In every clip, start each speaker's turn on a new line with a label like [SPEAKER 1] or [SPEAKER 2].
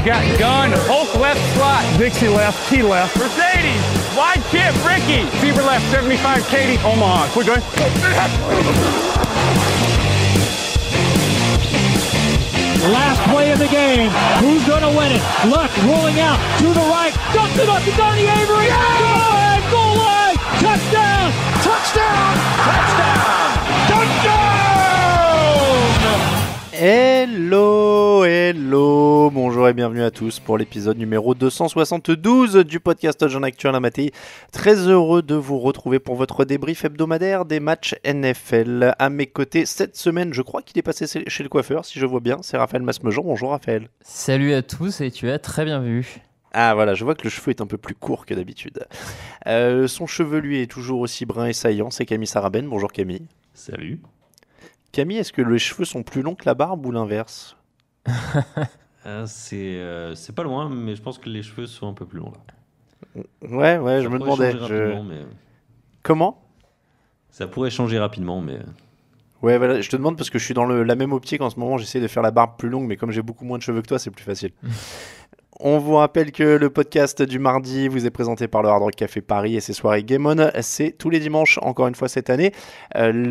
[SPEAKER 1] Got gun, Hulk left slot, Dixie left, T left, Mercedes, wide chip, Ricky, Fever left, 75, Katie, Omaha. We're going.
[SPEAKER 2] Last play of the game. Who's going to win it? Luck rolling out to the right. Dumps it up to Donnie Avery. Yeah! Goal line. Touchdown. Touchdown. Touchdown. Touchdown.
[SPEAKER 3] Hello, bonjour et bienvenue à tous pour l'épisode numéro 272 du podcast Jean Actuel Mattei. Très heureux de vous retrouver pour votre débrief hebdomadaire des matchs NFL. À mes côtés cette semaine, je crois qu'il est passé chez le coiffeur, si je vois bien, c'est Raphaël Masmejean. Bonjour Raphaël.
[SPEAKER 4] Salut à tous et tu as très bien vu.
[SPEAKER 3] Ah voilà, je vois que le cheveu est un peu plus court que d'habitude. Son chevelu est toujours aussi brun et saillant, c'est Camille Sarabène. Bonjour Camille.
[SPEAKER 5] Salut.
[SPEAKER 3] Camille, est-ce que les cheveux sont plus longs que la barbe ou l'inverse?
[SPEAKER 5] C'est pas loin, mais je pense que les cheveux sont un peu plus longs là.
[SPEAKER 3] Ouais,
[SPEAKER 5] Ça
[SPEAKER 3] je me
[SPEAKER 5] pourrait
[SPEAKER 3] demandais.
[SPEAKER 5] changer rapidement, mais...
[SPEAKER 3] Comment?
[SPEAKER 5] Ça pourrait changer rapidement, mais...
[SPEAKER 3] Ouais, voilà, je te demande parce que je suis dans la même optique en ce moment, j'essaie de faire la barbe plus longue, mais comme j'ai beaucoup moins de cheveux que toi, c'est plus facile. On vous rappelle que le podcast du mardi vous est présenté par le Hard Rock Café Paris et ses soirées Game On. C'est tous les dimanches, encore une fois cette année.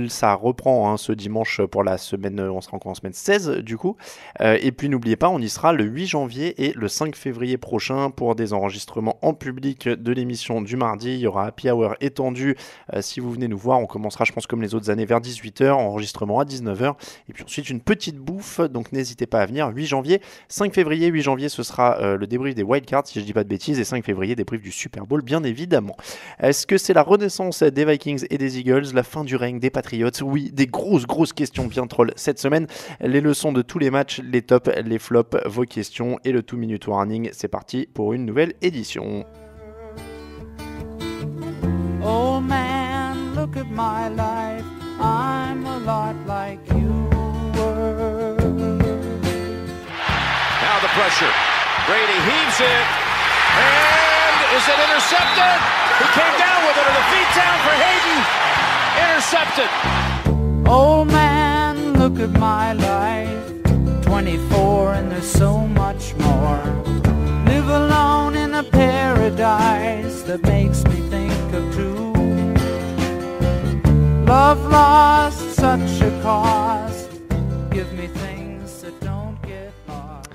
[SPEAKER 3] Ça reprend ce dimanche pour la semaine, on sera encore en semaine 16 du coup. Et puis n'oubliez pas, on y sera le 8 janvier et le 5 février prochain pour des enregistrements en public de l'émission du mardi. Il y aura Happy Hour étendu. Si vous venez nous voir, on commencera, je pense, comme les autres années, vers 18h, enregistrement à 19h. Et puis ensuite, une petite bouffe, donc n'hésitez pas à venir. 8 janvier, 5 février, 8 janvier, ce sera le débrief des wildcards, si je dis pas de bêtises, et 5 février, débrief du Super Bowl, bien évidemment. Est-ce que c'est la renaissance des Vikings et des Eagles, la fin du règne des Patriots? Oui, des grosses questions bien troll cette semaine. Les leçons de tous les matchs, les tops, les flops, vos questions et le 2-minute warning. C'est parti pour une nouvelle édition.
[SPEAKER 6] Oh man, look at my life. I'm a lot like you were.
[SPEAKER 7] Now the pressure. Brady heaves it, and is it intercepted? He came down with it, and a feet down for Hayden. Intercepted.
[SPEAKER 6] Oh man, look at my life. 24 and there's so much more. Live alone in a paradise that makes me think of two. Love lost, such a cost. Give me things that don't get lost.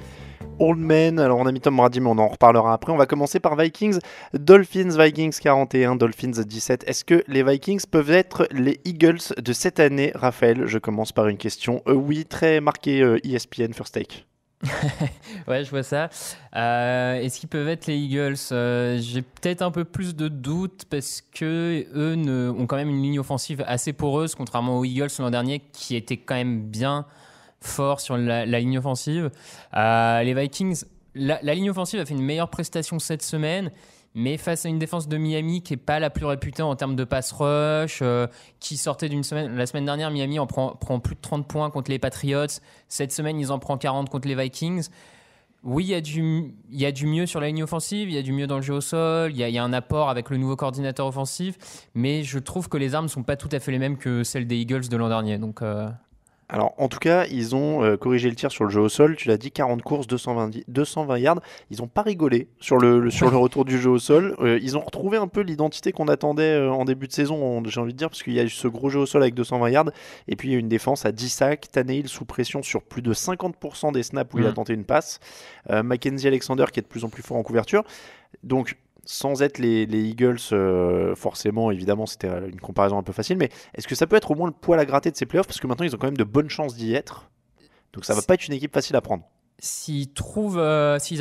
[SPEAKER 3] Old Man, alors on a mis Tom Brady mais on en reparlera après. On va commencer par Vikings, Dolphins, Vikings 41, Dolphins 17. Est-ce que les Vikings peuvent être les Eagles de cette année? Raphaël, je commence par une question. Oui, très marqué ESPN First Take.
[SPEAKER 4] Ouais, je vois ça. Est-ce qu'ils peuvent être les Eagles? J'ai peut-être un peu plus de doutes parce que eux ont quand même une ligne offensive assez poreuse, contrairement aux Eagles l'an dernier qui était quand même bien fort sur la ligne offensive. Les Vikings, la ligne offensive a fait une meilleure prestation cette semaine, mais face à une défense de Miami qui n'est pas la plus réputée en termes de pass rush, qui sortait d'une semaine. La semaine dernière, Miami en prend plus de 30 points contre les Patriots. Cette semaine, ils en prennent 40 contre les Vikings. Oui, il y a du mieux sur la ligne offensive, il y a du mieux dans le jeu au sol, il y a un apport avec le nouveau coordinateur offensif, mais je trouve que les armes ne sont pas tout à fait les mêmes que celles des Eagles de l'an dernier. Donc,
[SPEAKER 3] Alors, en tout cas, ils ont corrigé le tir sur le jeu au sol. Tu l'as dit, 40 courses, 220 yards. Ils n'ont pas rigolé sur le retour du jeu au sol. Ils ont retrouvé un peu l'identité qu'on attendait en début de saison, j'ai envie de dire, parce qu'il y a eu ce gros jeu au sol avec 220 yards. Et puis, il y a eu une défense à 10 sacs. Tannehill sous pression sur plus de 50% des snaps où il a tenté une passe. Mackenzie Alexander qui est de plus en plus fort en couverture. Donc, sans être les Eagles, forcément, évidemment, c'était une comparaison un peu facile, mais est-ce que ça peut être au moins le poil à gratter de ces playoffs? Parce que maintenant, ils ont quand même de bonnes chances d'y être. Donc ça va pas être une équipe facile à prendre.
[SPEAKER 4] S'ils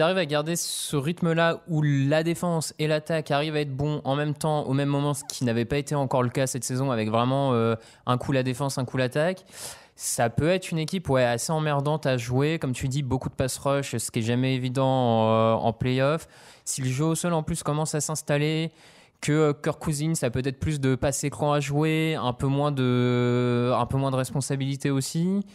[SPEAKER 4] arrivent à garder ce rythme-là où la défense et l'attaque arrivent à être bons en même temps, au même moment, ce qui n'avait pas été encore le cas cette saison, avec vraiment un coup la défense, un coup l'attaque, ça peut être une équipe assez emmerdante à jouer. Comme tu dis, beaucoup de pass rush, ce qui n'est jamais évident en play-off. Si le jeu au sol en plus commence à s'installer, que Kirk Cousins a peut-être plus de passes écran à jouer, un peu moins de responsabilité aussi.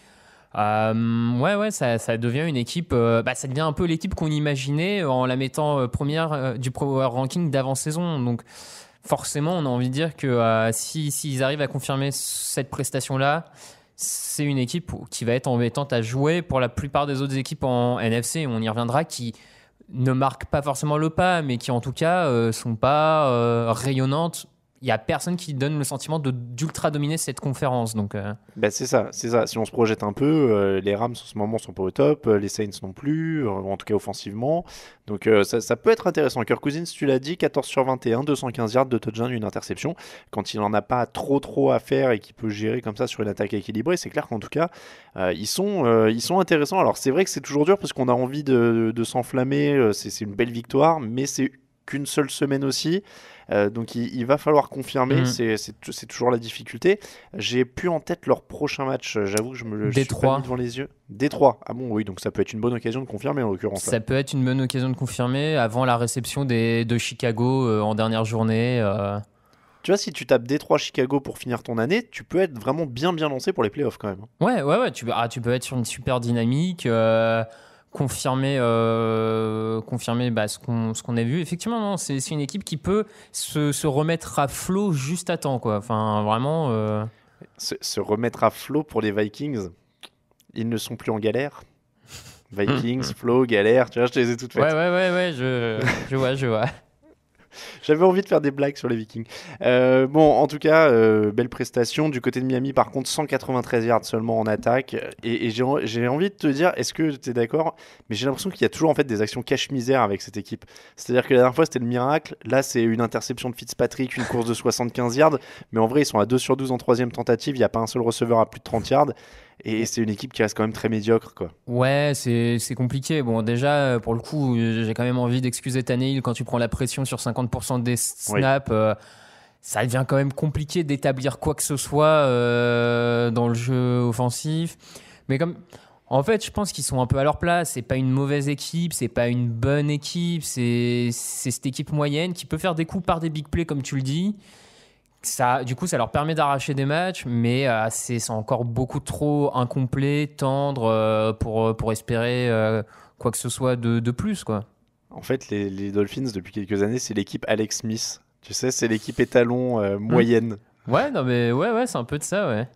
[SPEAKER 4] Ça devient une équipe. Ça devient un peu l'équipe qu'on imaginait en la mettant première du Power Ranking d'avant-saison. Donc, forcément, on a envie de dire que s'ils arrivent à confirmer cette prestation-là, c'est une équipe qui va être embêtante à jouer pour la plupart des autres équipes en NFC. On y reviendra, qui ne marquent pas forcément le pas, mais qui en tout cas sont pas rayonnantes. Il n'y a personne qui donne le sentiment d'ultra dominer cette conférence. Donc,
[SPEAKER 3] c'est ça. Si on se projette un peu, les Rams en ce moment sont pas au top, les Saints non plus, en tout cas offensivement. Donc ça peut être intéressant. Kirk Cousins, tu l'as dit, 14 sur 21, 215 yards, 2 touchdowns, une interception. Quand il n'en a pas trop à faire et qu'il peut gérer comme ça sur une attaque équilibrée, c'est clair qu'en tout cas, ils sont intéressants. Alors c'est vrai que c'est toujours dur parce qu'on a envie de s'enflammer. C'est une belle victoire, mais c'est qu'une seule semaine aussi. Donc il va falloir confirmer, c'est toujours la difficulté. J'ai plus en tête leur prochain match, j'avoue que je suis pas mis devant les yeux. Détroit, ah bon oui, donc ça peut être une bonne occasion de confirmer en l'occurrence.
[SPEAKER 4] Ça peut être une bonne occasion de confirmer avant la réception de Chicago en dernière journée.
[SPEAKER 3] Tu vois, si tu tapes Détroit-Chicago pour finir ton année, tu peux être vraiment bien lancé pour les playoffs quand même.
[SPEAKER 4] Ouais, tu peux être sur une super dynamique. Confirmer ce qu'on a vu. Effectivement, non, c'est une équipe qui peut se remettre à flot juste à temps, quoi. Enfin, vraiment.
[SPEAKER 3] Se remettre à flot pour les Vikings, ils ne sont plus en galère. Vikings, flot, galère, tu vois, je te les ai toutes faites.
[SPEAKER 4] Ouais, je vois.
[SPEAKER 3] J'avais envie de faire des blagues sur les Vikings. Bon, en tout cas, belle prestation. Du côté de Miami, par contre, 193 yards seulement en attaque. Et j'ai envie de te dire, est-ce que tu es d'accord ? Mais j'ai l'impression qu'il y a toujours en fait des actions cache-misère avec cette équipe. C'est-à-dire que la dernière fois, c'était le miracle. Là, c'est une interception de Fitzpatrick, une course de 75 yards. Mais en vrai, ils sont à 2 sur 12 en troisième tentative. Il n'y a pas un seul receveur à plus de 30 yards. Et c'est une équipe qui reste quand même très médiocre, quoi.
[SPEAKER 4] Ouais, c'est compliqué. Bon, déjà, pour le coup, j'ai quand même envie d'excuser Tannehill quand tu prends la pression sur 50% des snaps. Oui. Ça devient quand même compliqué d'établir quoi que ce soit dans le jeu offensif. Mais en fait, je pense qu'ils sont un peu à leur place. C'est pas une mauvaise équipe, c'est pas une bonne équipe. C'est cette équipe moyenne qui peut faire des coups par des big plays, comme tu le dis. Du coup, ça leur permet d'arracher des matchs, mais c'est encore beaucoup trop incomplet, tendre pour espérer quoi que ce soit de plus, quoi.
[SPEAKER 3] En fait, les Dolphins, depuis quelques années, c'est l'équipe Alex Smith. Tu sais, c'est l'équipe étalon moyenne.
[SPEAKER 4] Ouais, non, mais ouais, c'est un peu de ça, ouais.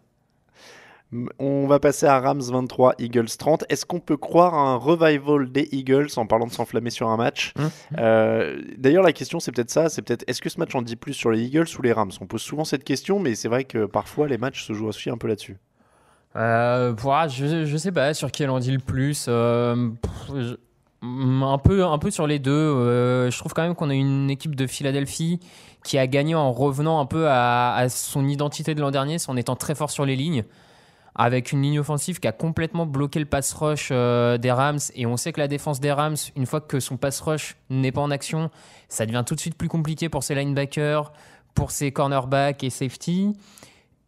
[SPEAKER 3] On va passer à Rams 23, Eagles 30. Est-ce qu'on peut croire à un revival des Eagles en parlant de s'enflammer sur un match ? D'ailleurs, la question, c'est peut-être ça. C'est peut-être, est-ce que ce match en dit plus sur les Eagles ou les Rams ? On pose souvent cette question, mais c'est vrai que parfois, les matchs se jouent aussi un peu là-dessus.
[SPEAKER 4] Je sais pas sur qui elle en dit le plus. Un peu sur les deux. Je trouve quand même qu'on a une équipe de Philadelphie qui a gagné en revenant un peu à son identité de l'an dernier, en étant très fort sur les lignes, avec une ligne offensive qui a complètement bloqué le pass rush des Rams. Et on sait que la défense des Rams, une fois que son pass rush n'est pas en action, ça devient tout de suite plus compliqué pour ses linebackers, pour ses cornerbacks et safety.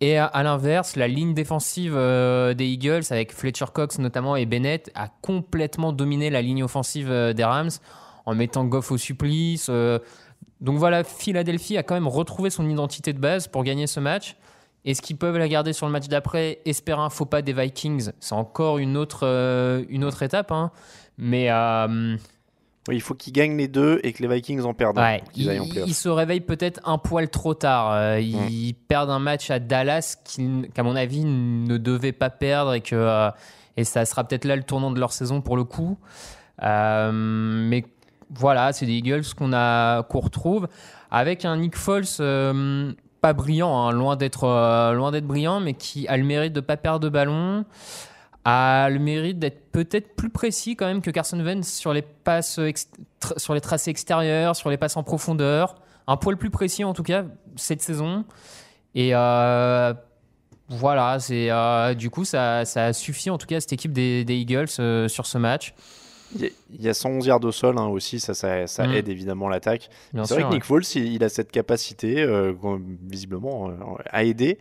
[SPEAKER 4] Et à l'inverse, la ligne défensive des Eagles, avec Fletcher Cox notamment et Bennett, a complètement dominé la ligne offensive des Rams en mettant Goff au supplice. Donc voilà, Philadelphie a quand même retrouvé son identité de base pour gagner ce match. Est-ce qu'ils peuvent la garder sur le match d'après, espérer un faux pas des Vikings ? C'est encore une autre étape, hein. Mais
[SPEAKER 3] oui, il faut qu'ils gagnent les deux et que les Vikings en perdent.
[SPEAKER 4] Ouais, ils se réveillent peut-être un poil trop tard. Ils perdent un match à Dallas qu'à mon avis ne devaient pas perdre et ça sera peut-être là le tournant de leur saison pour le coup. Mais voilà, c'est des Eagles qu'on retrouve avec un Nick Foles pas brillant, hein, loin d'être brillant, mais qui a le mérite de ne pas perdre de ballon, a le mérite d'être peut-être plus précis quand même que Carson Wentz sur les passes, sur les tracés extérieurs, sur les passes en profondeur, un poil plus précis en tout cas cette saison. Et voilà, du coup ça a suffi en tout cas à cette équipe des Eagles sur ce match.
[SPEAKER 3] Il y a 111 yards au sol aussi, ça aide évidemment l'attaque. C'est vrai que Nick Foles, il a cette capacité visiblement à aider.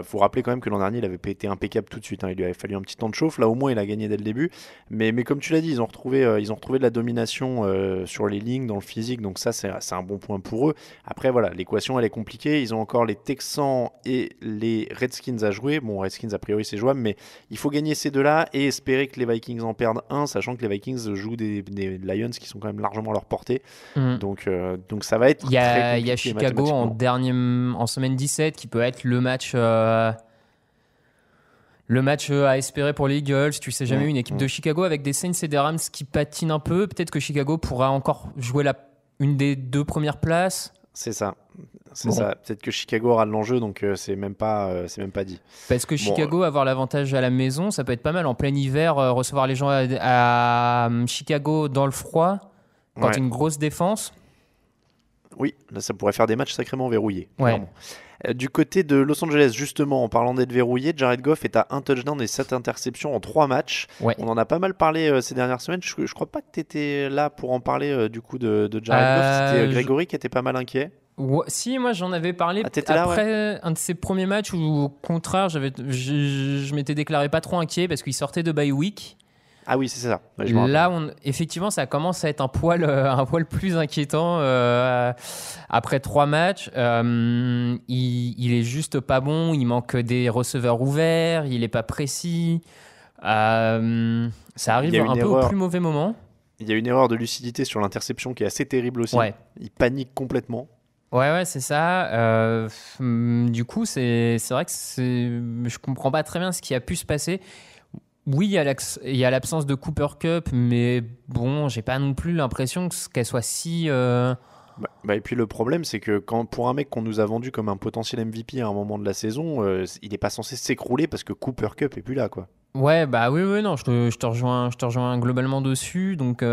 [SPEAKER 3] Faut rappeler quand même que l'an dernier, il avait pas été impeccable tout de suite, hein. Il lui avait fallu un petit temps de chauffe. Là au moins, il a gagné dès le début. Mais comme tu l'as dit, ils ont retrouvé de la domination sur les lignes, dans le physique. Donc ça, c'est un bon point pour eux. Après, voilà, l'équation, elle est compliquée. Ils ont encore les Texans et les Redskins à jouer. Bon, Redskins, a priori, c'est jouable, mais il faut gagner ces deux-là et espérer que les Vikings en perdent un, sachant que les Vikings Saints jouent des Lions qui sont quand même largement à leur portée.
[SPEAKER 4] Mm.
[SPEAKER 3] Donc ça va être
[SPEAKER 4] Il y a
[SPEAKER 3] très compliqué
[SPEAKER 4] Chicago en semaine 17 qui peut être le match à espérer pour les Eagles. Tu sais jamais, une équipe de Chicago avec des Saints et des Rams qui patinent un peu. Peut-être que Chicago pourra encore jouer une des 2 premières places.
[SPEAKER 3] C'est ça. Peut-être que Chicago aura de l'enjeu, donc c'est même pas dit.
[SPEAKER 4] Parce que Chicago, avoir l'avantage à la maison, ça peut être pas mal. En plein hiver, recevoir les gens à Chicago dans le froid, quand tu as une grosse défense.
[SPEAKER 3] Oui, là, ça pourrait faire des matchs sacrément verrouillés.
[SPEAKER 4] Ouais.
[SPEAKER 3] Du côté de Los Angeles, justement, en parlant d'être verrouillé, Jared Goff est à 1 touchdown et 7 interceptions en 3 matchs.
[SPEAKER 4] Ouais.
[SPEAKER 3] On en a pas mal parlé ces dernières semaines. Je crois pas que tu étais là pour en parler du coup de Jared Goff. C'était Grégory qui était pas mal inquiet.
[SPEAKER 4] Ouais, si, moi j'en avais parlé après un de ses premiers matchs où, au contraire, je m'étais déclaré pas trop inquiet parce qu'il sortait de bye week.
[SPEAKER 3] Ah oui, c'est ça. Ouais,
[SPEAKER 4] là, effectivement, ça commence à être un poil plus inquiétant après 3 matchs. Il est juste pas bon. Il manque des receveurs ouverts. Il est pas précis. Ça arrive un peu au plus mauvais moment.
[SPEAKER 3] Il y a une erreur de lucidité sur l'interception qui est assez terrible aussi. Ouais. Il panique complètement.
[SPEAKER 4] Ouais, c'est ça. Du coup, c'est vrai que je comprends pas très bien ce qui a pu se passer. Oui, il y a l'absence de Cooper Kupp, mais bon, j'ai pas non plus l'impression qu'elle soit si...
[SPEAKER 3] et puis le problème, c'est que pour un mec qu'on nous a vendu comme un potentiel MVP à un moment de la saison, il n'est pas censé s'écrouler parce que Cooper Kupp est plus là, quoi.
[SPEAKER 4] Ouais, oui, non, je te rejoins globalement dessus. Donc,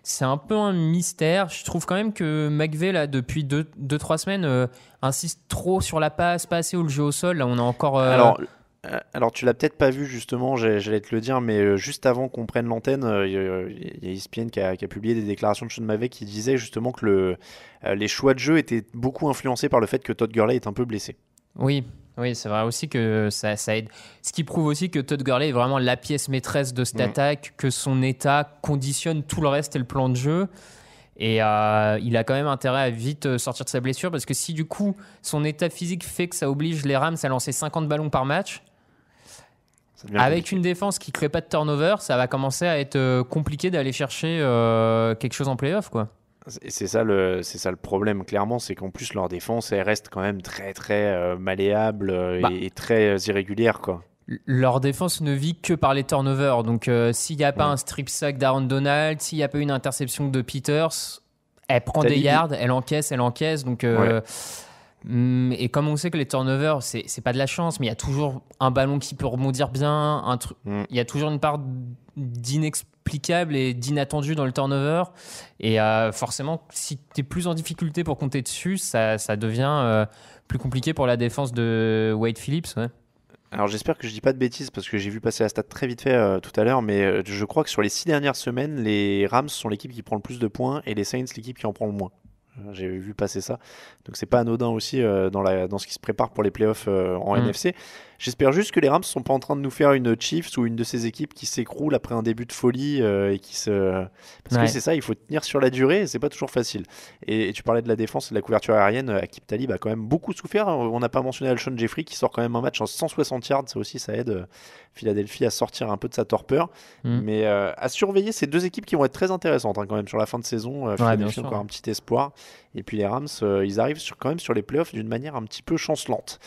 [SPEAKER 4] c'est un peu un mystère. Je trouve quand même que McVay, là, depuis 2-3 semaines, insiste trop sur la passe, pas assez au jeu au sol. Là, on a encore...
[SPEAKER 3] Alors, tu l'as peut-être pas vu, justement, j'allais te le dire, mais juste avant qu'on prenne l'antenne, il y a ESPN qui a publié des déclarations de Sean McVay qui disait justement que les choix de jeu étaient beaucoup influencés par le fait que Todd Gurley est un peu blessé.
[SPEAKER 4] Oui, c'est vrai aussi que ça aide. Ce qui prouve aussi que Todd Gurley est vraiment la pièce maîtresse de cette attaque, que son état conditionne tout le reste et le plan de jeu. Et il a quand même intérêt à vite sortir de sa blessure parce que si du coup son état physique fait que ça oblige les Rams à lancer 50 ballons par match, avec une défense qui ne crée pas de turnover, ça va commencer à être compliqué d'aller chercher quelque chose en playoff, quoi.
[SPEAKER 3] C'est ça le problème, clairement, c'est qu'en plus leur défense elle reste quand même très très malléable et très irrégulière, quoi.
[SPEAKER 4] Leur défense ne vit que par les turnovers, donc s'il n'y a pas un strip sack d'Aaron Donald, s'il n'y a pas une interception de Peters, elle prend des yards, elle encaisse, donc et comme on sait que les turnovers c'est pas de la chance, mais il y a toujours un ballon qui peut rebondir bien, il y a toujours une part d'inexplicable et d'inattendu dans le turnover, et forcément si tu es plus en difficulté pour compter dessus, ça devient plus compliqué pour la défense de Wade Phillips.
[SPEAKER 3] Alors j'espère que je dis pas de bêtises parce que j'ai vu passer la stat très vite fait tout à l'heure, mais je crois que sur les 6 dernières semaines, les Rams sont l'équipe qui prend le plus de points et les Saints l'équipe qui en prend le moins. J'ai vu passer ça, donc c'est pas anodin aussi dans ce qui se prépare pour les playoffs en NFC. J'espère juste que les Rams sont pas en train de nous faire une Chiefs ou une de ces équipes qui s'écroule après un début de folie et qui se... Parce que c'est ça, il faut tenir sur la durée et c'est pas toujours facile. Et tu parlais de la défense et de la couverture aérienne, Aqib Talib a quand même beaucoup souffert. On n'a pas mentionné Alshon Jeffrey qui sort quand même un match en 160 yards, ça aussi ça aide Philadelphie à sortir un peu de sa torpeur. Mais à surveiller ces 2 équipes qui vont être très intéressantes quand même sur la fin de saison. Philadelphie encore un petit espoir. Et puis les Rams, ils arrivent quand même sur les playoffs d'une manière un petit peu chancelante.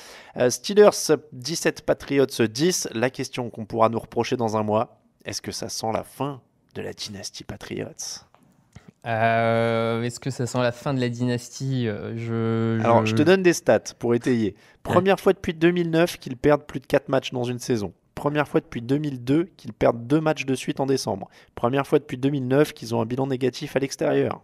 [SPEAKER 3] Steelers 17, Patriots 10. La question qu'on pourra nous reprocher dans un mois, est-ce que ça sent la fin de la dynastie Patriots ?
[SPEAKER 4] Est-ce que ça sent la fin de la dynastie ?
[SPEAKER 3] Alors, je te donne des stats pour étayer. Première fois depuis 2009 qu'ils perdent plus de 4 matchs dans une saison. Première fois depuis 2002 qu'ils perdent 2 matchs de suite en décembre. Première fois depuis 2009 qu'ils ont un bilan négatif à l'extérieur.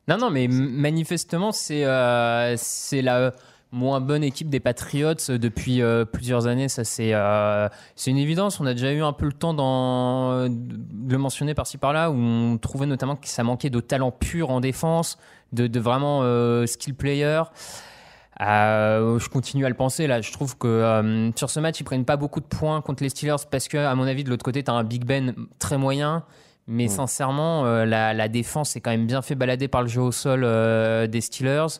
[SPEAKER 4] Non, mais manifestement, c'est la moins bonne équipe des Patriots depuis plusieurs années. Ça, c'est une évidence. On a déjà eu un peu le temps de le mentionner par-ci par-là, où on trouvait notamment que ça manquait de talent pur en défense, de vraiment skill player. Je continue à le penser là. Je trouve que sur ce match, ils prennent pas beaucoup de points contre les Steelers parce que, à mon avis, de l'autre côté, tu as un Big Ben très moyen. Mais sincèrement, la défense est quand même bien fait balader par le jeu au sol des Steelers.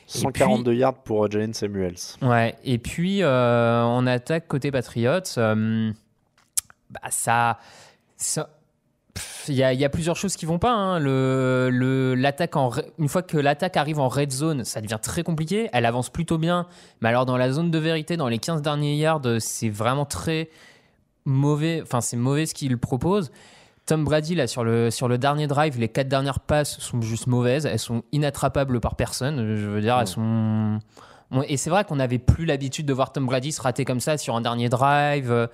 [SPEAKER 3] 142 yards pour Jalen Samuels.
[SPEAKER 4] Ouais, et puis en attaque côté Patriots, ça il y a plusieurs choses qui vont pas. Hein. L'attaque une fois que l'attaque arrive en red zone, ça devient très compliqué. Elle avance plutôt bien, mais alors dans la zone de vérité, dans les 15 derniers yards, c'est vraiment très mauvais. Enfin, c'est mauvais ce qu'il propose. Tom Brady, là, sur le dernier drive, les 4 dernières passes sont juste mauvaises. Elles sont inattrapables par personne. Je veux dire, elles sont... Et c'est vrai qu'on n'avait plus l'habitude de voir Tom Brady se rater comme ça sur un dernier drive.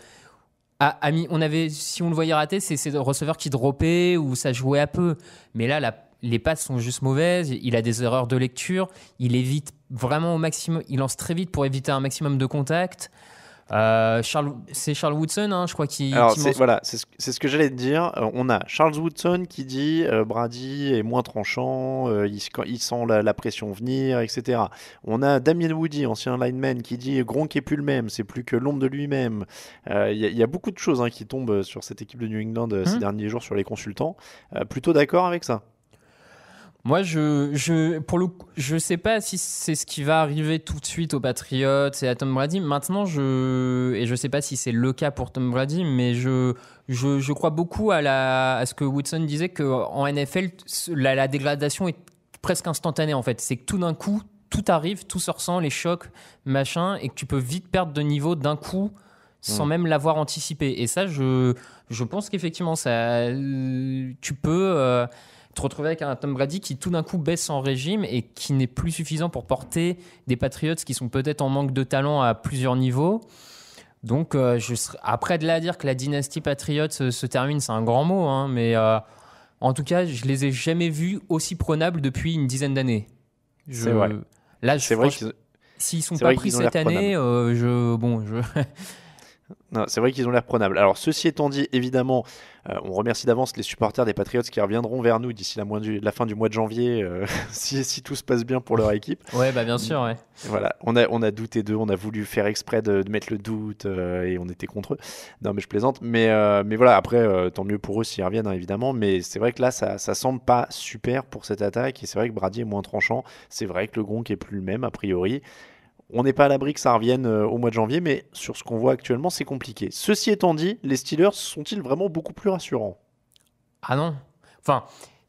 [SPEAKER 4] Si on le voyait rater, c'est le receveur qui droppait ou ça jouait à peu. Mais là, les passes sont juste mauvaises. Il a des erreurs de lecture. Il évite vraiment au maximum. Il lance très vite pour éviter un maximum de contact. C'est Charles Woodson, hein, je crois,
[SPEAKER 3] Alors, c'est ce que j'allais te dire. On a Charles Woodson qui dit Brady est moins tranchant, il sent la pression venir, etc. On a Damien Woody, ancien lineman, qui dit Gronk est plus le même, c'est plus que l'ombre de lui-même. Il y a beaucoup de choses qui tombent sur cette équipe de New England ces derniers jours sur les consultants. Plutôt d'accord avec ça?
[SPEAKER 4] Moi, pour le coup, je sais pas si c'est ce qui va arriver tout de suite aux Patriots et à Tom Brady. Maintenant, je sais pas si c'est le cas pour Tom Brady, mais je crois beaucoup à ce que Woodson disait, qu'en NFL, la dégradation est presque instantanée, en fait. C'est que tout d'un coup, tout arrive, tout se ressent, les chocs, machin, et que tu peux vite perdre de niveau d'un coup sans même l'avoir anticipé. Et ça, je pense qu'effectivement, tu peux... te retrouver avec un Tom Brady qui tout d'un coup baisse en régime et qui n'est plus suffisant pour porter des Patriots qui sont peut-être en manque de talent à plusieurs niveaux. Donc après de là à dire que la dynastie Patriots se termine, c'est un grand mot, hein, mais en tout cas je les ai jamais vus aussi prenables depuis une dizaine d'années.
[SPEAKER 3] C'est vrai.
[SPEAKER 4] Là, s'ils sont pas pris cette année,
[SPEAKER 3] Non, c'est vrai qu'ils ont l'air prenables. Alors, ceci étant dit, évidemment, on remercie d'avance les supporters des Patriots qui reviendront vers nous d'ici la fin du mois de janvier, si tout se passe bien pour leur équipe.
[SPEAKER 4] Ouais, bien sûr, ouais.
[SPEAKER 3] Voilà, on a douté d'eux, on a voulu faire exprès de mettre le doute et on était contre eux. Non, mais je plaisante. Mais voilà, après, tant mieux pour eux s'ils reviennent, évidemment. Mais c'est vrai que là, ça semble pas super pour cette attaque. Et c'est vrai que Brady est moins tranchant. C'est vrai que le Gronk est plus le même, a priori. On n'est pas à l'abri que ça revienne au mois de janvier, mais sur ce qu'on voit actuellement, c'est compliqué. Ceci étant dit, les Steelers sont-ils vraiment beaucoup plus rassurants?
[SPEAKER 4] Ah non. Enfin,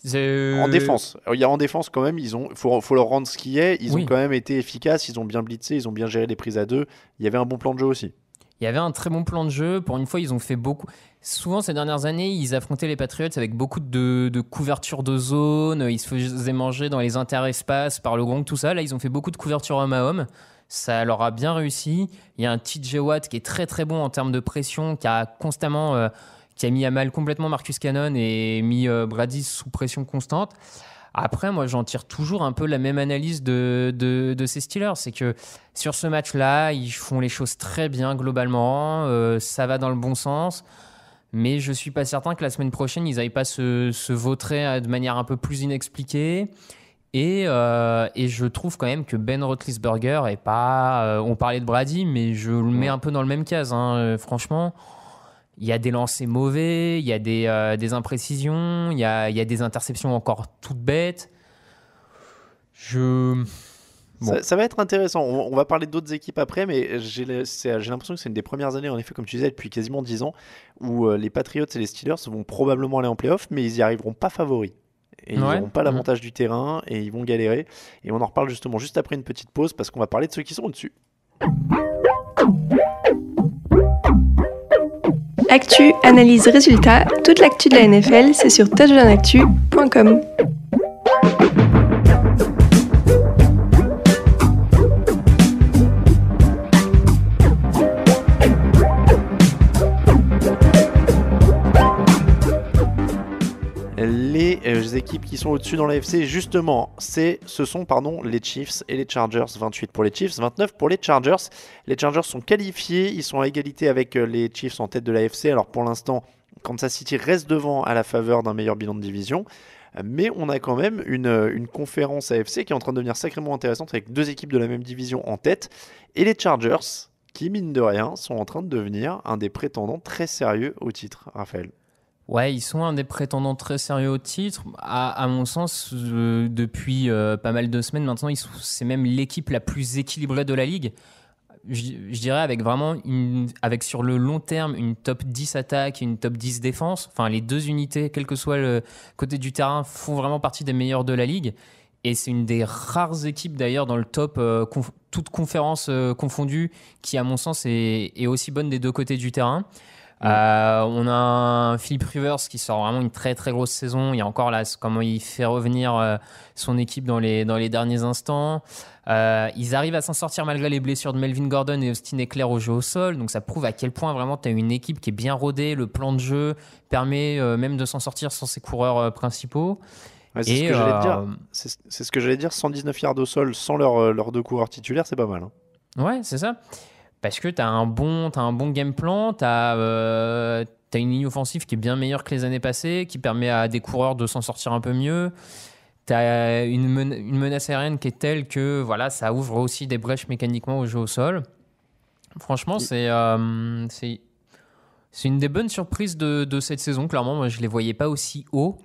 [SPEAKER 3] en défense. En défense, quand même, faut leur rendre ce qui est. Ils ont quand même été efficaces, ils ont bien blitzé, ils ont bien géré les prises à deux. Il y avait un bon plan de jeu aussi.
[SPEAKER 4] Il y avait un très bon plan de jeu. Pour une fois, ils ont fait beaucoup. Souvent, ces dernières années, ils affrontaient les Patriots avec beaucoup de couverture de zone. Ils se faisaient manger dans les interespaces par le Gronk, tout ça. Là, ils ont fait beaucoup de couverture homme à homme. Ça leur a bien réussi. Il y a un TJ Watt qui est très très bon en termes de pression, qui a constamment, qui a mis à mal complètement Marcus Cannon et mis Brady sous pression constante. Après, moi, j'en tire toujours un peu la même analyse de ces Steelers. C'est que sur ce match-là, ils font les choses très bien globalement. Ça va dans le bon sens. Mais je ne suis pas certain que la semaine prochaine, ils n'aillent pas se vautrer de manière un peu plus inexpliquée. Et je trouve quand même que Ben Roethlisberger est pas... on parlait de Brady, mais je le mets un peu dans le même case. Franchement, il y a des lancers mauvais, il y a des imprécisions, il y a des interceptions encore toutes bêtes.
[SPEAKER 3] Ça va être intéressant. On va parler d'autres équipes après, mais j'ai l'impression que c'est une des premières années, en effet, comme tu disais, depuis quasiment 10 ans, où les Patriots et les Steelers vont probablement aller en play-off, mais ils n'y arriveront pas favoris. Et ils n'auront pas l'avantage du terrain et ils vont galérer. Et on en reparle justement juste après une petite pause parce qu'on va parler de ceux qui sont au-dessus.
[SPEAKER 8] Actu, analyse, résultat, toute l'actu de la NFL, c'est sur touchdownactu.com.
[SPEAKER 3] Les équipes qui sont au-dessus dans l'AFC, justement, ce sont les Chiefs et les Chargers. 28 pour les Chiefs, 29 pour les Chargers. Les Chargers sont qualifiés, ils sont à égalité avec les Chiefs en tête de l'AFC. Alors pour l'instant, Kansas City reste devant à la faveur d'un meilleur bilan de division. Mais on a quand même une conférence AFC qui est en train de devenir sacrément intéressante avec deux équipes de la même division en tête. Et les Chargers, qui mine de rien, sont en train de devenir un des prétendants très sérieux au titre, Raphaël.
[SPEAKER 4] Ouais, ils sont un des prétendants très sérieux au titre. À mon sens, depuis pas mal de semaines maintenant, c'est même l'équipe la plus équilibrée de la ligue. je dirais avec vraiment avec sur le long terme une top 10 attaque et une top 10 défense. Enfin, les deux unités, quel que soit le côté du terrain, font vraiment partie des meilleures de la ligue. Et c'est une des rares équipes d'ailleurs dans le top, toutes conférences confondues, qui à mon sens est aussi bonne des deux côtés du terrain. On a un Philip Rivers qui sort vraiment une très très grosse saison. Il y a encore là comment il fait revenir son équipe dans les derniers instants. Ils arrivent à s'en sortir malgré les blessures de Melvin Gordon et Austin Ekeler au jeu au sol. Donc ça prouve à quel point vraiment tu as une équipe qui est bien rodée. Le plan de jeu permet même de s'en sortir sans ses coureurs principaux.
[SPEAKER 3] Ouais, c'est ce que j'allais dire. 119 yards au sol sans leurs deux coureurs titulaires, c'est pas mal.
[SPEAKER 4] Ouais, c'est ça. Parce que tu as un bon game plan, tu as une ligne offensive qui est bien meilleure que les années passées, qui permet à des coureurs de s'en sortir un peu mieux. Tu as une menace aérienne qui est telle que voilà, ça ouvre aussi des brèches mécaniquement au jeu au sol. Franchement, c'est une des bonnes surprises de cette saison. Clairement, moi, je ne les voyais pas aussi haut.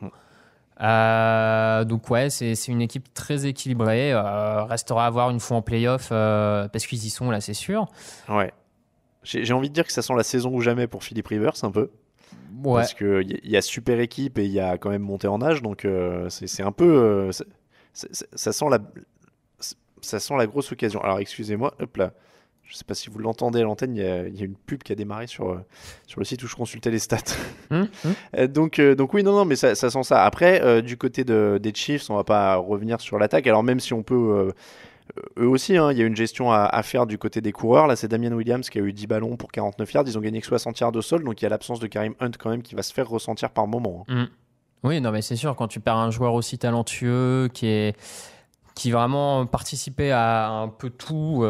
[SPEAKER 4] Donc ouais, c'est une équipe très équilibrée. Restera à voir une fois en play-off parce qu'ils y sont là, c'est sûr.
[SPEAKER 3] Ouais. J'ai envie de dire que ça sent la saison ou jamais pour Philip Rivers un peu. Ouais. Parce qu'il y a super équipe et il y a quand même monté en âge, donc c'est un peu ça sent la grosse occasion. Alors excusez-moi, hop là. Je ne sais pas si vous l'entendez à l'antenne, il y a une pub qui a démarré sur le site où je consultais les stats. Donc oui, non, mais ça sent ça. Après, du côté des Chiefs, on ne va pas revenir sur l'attaque. Alors même si on peut, eux aussi, il y a une gestion à faire du côté des coureurs. Là, c'est Damien Williams qui a eu 10 ballons pour 49 yards. Ils ont gagné que 60 yards au sol. Donc il y a l'absence de Kareem Hunt quand même qui va se faire ressentir par moment.
[SPEAKER 4] Oui, non, mais c'est sûr, quand tu perds un joueur aussi talentueux qui vraiment participait à un peu tout,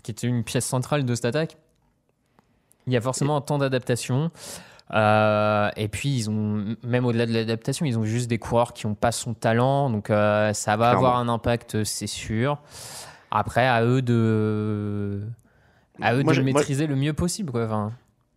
[SPEAKER 4] qui était une pièce centrale de cette attaque, il y a forcément un temps d'adaptation. Et puis, ils ont, même au-delà de l'adaptation, ils ont juste des coureurs qui n'ont pas son talent. Donc, ça va avoir un impact, c'est sûr. Après, à eux de le maîtriser le mieux possible, quoi. Enfin...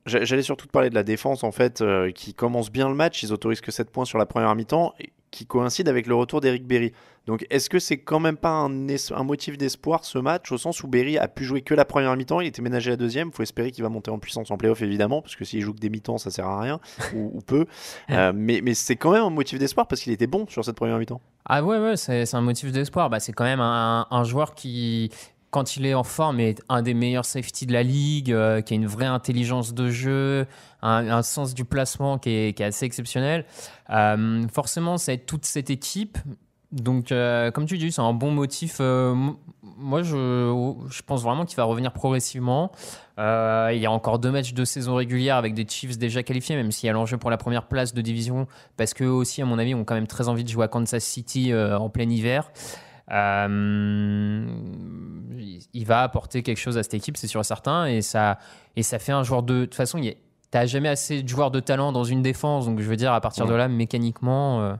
[SPEAKER 3] J'allais surtout te parler de la défense, en fait, qui commence bien le match. Ils autorisent que 7 points sur la première mi-temps, qui coïncide avec le retour d'Eric Berry. Donc, est-ce que c'est quand même pas un motif d'espoir, ce match, au sens où Berry a pu jouer que la première mi-temps, il était ménagé la deuxième. Il faut espérer qu'il va monter en puissance en play-off, évidemment, parce que s'il joue que des mi-temps, ça sert à rien, ou peu. Mais c'est quand même un motif d'espoir, parce qu'il était bon sur cette première mi-temps.
[SPEAKER 4] Ah ouais, c'est un motif d'espoir. C'est quand même un joueur qui... quand il est en forme, est un des meilleurs safety de la ligue, qui a une vraie intelligence de jeu, un sens du placement qui est assez exceptionnel. Forcément, ça aide toute cette équipe. Donc, comme tu dis, c'est un bon motif. Moi, je pense vraiment qu'il va revenir progressivement. Il y a encore 2 matchs de saison régulière avec des Chiefs déjà qualifiés, même s'il y a l'enjeu pour la première place de division, parce qu'eux aussi, à mon avis, ont quand même très envie de jouer à Kansas City en plein hiver. Il va apporter quelque chose à cette équipe, c'est sûr et certain, et ça fait un joueur de toute façon, t'as jamais assez de joueurs de talent dans une défense, donc je veux dire à partir de là mécaniquement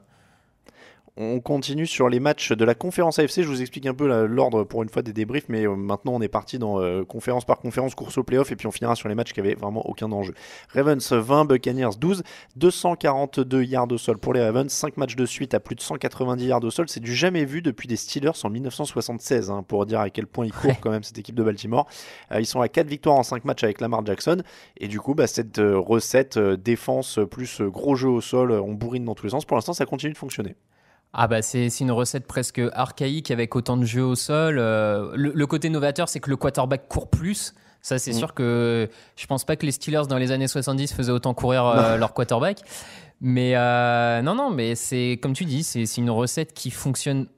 [SPEAKER 3] On continue sur les matchs de la conférence AFC. Je vous explique un peu l'ordre pour une fois des débriefs, mais maintenant on est parti dans conférence par conférence, course au playoff, et puis on finira sur les matchs qui avaient vraiment aucun enjeu. Ravens 20, Buccaneers 12, 242 yards au sol pour les Ravens, 5 matchs de suite à plus de 190 yards au sol. C'est du jamais vu depuis des Steelers en 1976, pour dire à quel point ils courent quand même cette équipe de Baltimore. Ils sont à 4 victoires en 5 matchs avec Lamar Jackson, et du coup cette recette défense plus gros jeu au sol, on bourrine dans tous les sens. Pour l'instant ça continue de fonctionner.
[SPEAKER 4] C'est une recette presque archaïque avec autant de jeux au sol. Le côté novateur, c'est que le quarterback court plus. Ça, c'est sûr que je pense pas que les Steelers dans les années 70 faisaient autant courir leur quarterback. Mais non, mais c'est comme tu dis, c'est une recette qui fonctionne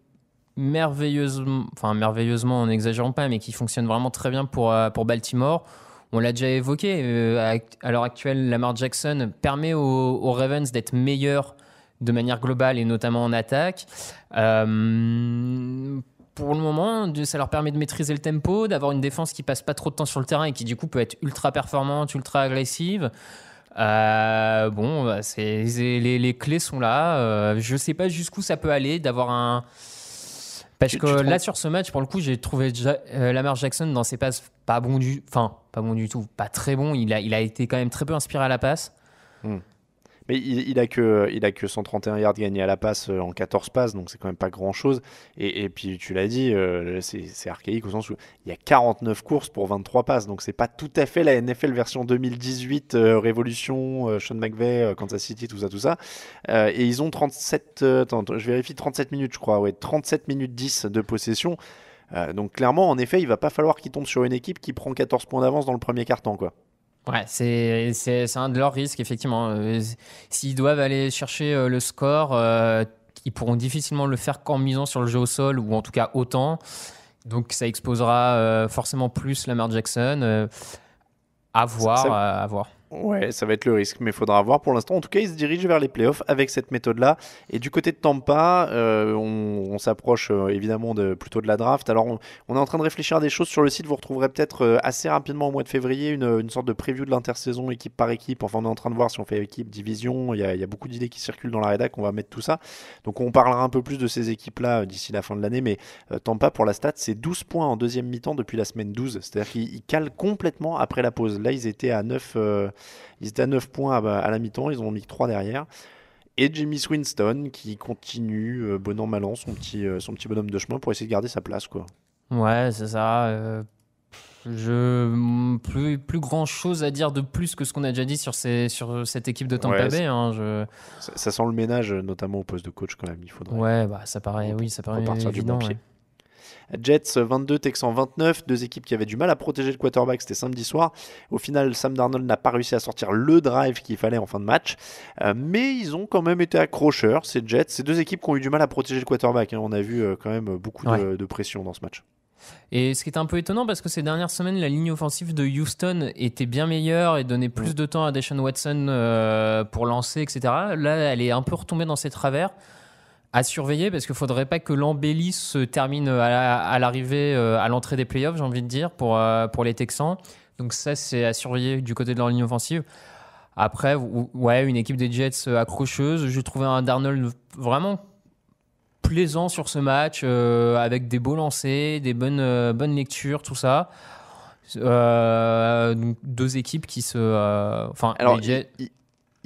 [SPEAKER 4] merveilleusement en n'exagérant pas, mais qui fonctionne vraiment très bien pour Baltimore. On l'a déjà évoqué. À l'heure actuelle, Lamar Jackson permet aux Ravens d'être meilleurs de manière globale et notamment en attaque. Pour le moment, ça leur permet de maîtriser le tempo, d'avoir une défense qui passe pas trop de temps sur le terrain et qui du coup peut être ultra performante, ultra agressive. Les clés sont là. Je sais pas jusqu'où ça peut aller d'avoir un... Parce que là, sur ce match, pour le coup, j'ai trouvé Lamar Jackson dans ses passes pas bon du tout, pas très bon. Il a été quand même très peu inspiré à la passe.
[SPEAKER 3] Mais il a que 131 yards gagnés à la passe en 14 passes, donc c'est quand même pas grand-chose. Et puis tu l'as dit, c'est archaïque au sens où il y a 49 courses pour 23 passes, donc c'est pas tout à fait la NFL version 2018, Révolution, Sean McVay, Kansas City, tout ça. Et ils ont 37, je vérifie, 37 minutes je crois, 37 minutes 10 de possession. Donc clairement, en effet, il va pas falloir qu'ils tombent sur une équipe qui prend 14 points d'avance dans le premier quart-temps, quoi.
[SPEAKER 4] Ouais, c'est un de leurs risques, effectivement. S'ils doivent aller chercher le score, ils pourront difficilement le faire qu'en misant sur le jeu au sol, ou en tout cas autant. Donc ça exposera forcément plus Lamar Jackson. À voir.
[SPEAKER 3] Ouais, ça va être le risque, mais il faudra voir. Pour l'instant, en tout cas, ils se dirigent vers les playoffs avec cette méthode-là. Et du côté de Tampa, on s'approche évidemment plutôt de la draft. Alors, on est en train de réfléchir à des choses sur le site. Vous retrouverez peut-être assez rapidement au mois de février une sorte de preview de l'intersaison équipe par équipe. Enfin, on est en train de voir si on fait équipe, division. Il y a beaucoup d'idées qui circulent dans la rédac. On va mettre tout ça. Donc, on parlera un peu plus de ces équipes-là d'ici la fin de l'année. Mais Tampa, pour la stat, c'est 12 points en deuxième mi-temps depuis la semaine 12. C'est-à-dire qu'ils calent complètement après la pause. Là, ils étaient à 9 points à la mi-temps, ils en ont mis 3 derrière. Et Jameis Winston qui continue, bon an mal an, son petit bonhomme de chemin pour essayer de garder sa place, quoi.
[SPEAKER 4] Ouais, c'est ça. Plus grand chose à dire de plus que ce qu'on a déjà dit sur cette équipe de Tampa Bay.
[SPEAKER 3] Ça sent le ménage, notamment au poste de coach quand même. Il faudrait.
[SPEAKER 4] Ouais, ça paraît
[SPEAKER 3] repartir
[SPEAKER 4] évident.
[SPEAKER 3] Du bon pied. Jets 22, Texans 29, deux équipes qui avaient du mal à protéger le quarterback, c'était samedi soir. Au final, Sam Darnold n'a pas réussi à sortir le drive qu'il fallait en fin de match, mais ils ont quand même été accrocheurs, ces Jets. Ces deux équipes qui ont eu du mal à protéger le quarterback, hein. On a vu quand même beaucoup de pression dans ce match.
[SPEAKER 4] Et ce qui est un peu étonnant, parce que ces dernières semaines, la ligne offensive de Houston était bien meilleure et donnait plus de temps à Deshaun Watson pour lancer, etc. Là, elle est un peu retombée dans ses travers. À surveiller, parce qu'il ne faudrait pas que l'embellie se termine à l'arrivée, à l'entrée des playoffs, j'ai envie de dire, pour les Texans. Donc ça, c'est à surveiller du côté de leur ligne offensive. Après, une équipe des Jets accrocheuse. J'ai trouvé un Darnold vraiment plaisant sur ce match, avec des beaux lancers, des bonnes lectures, tout ça. Donc deux équipes qui se...
[SPEAKER 3] Alors,
[SPEAKER 4] les Jets...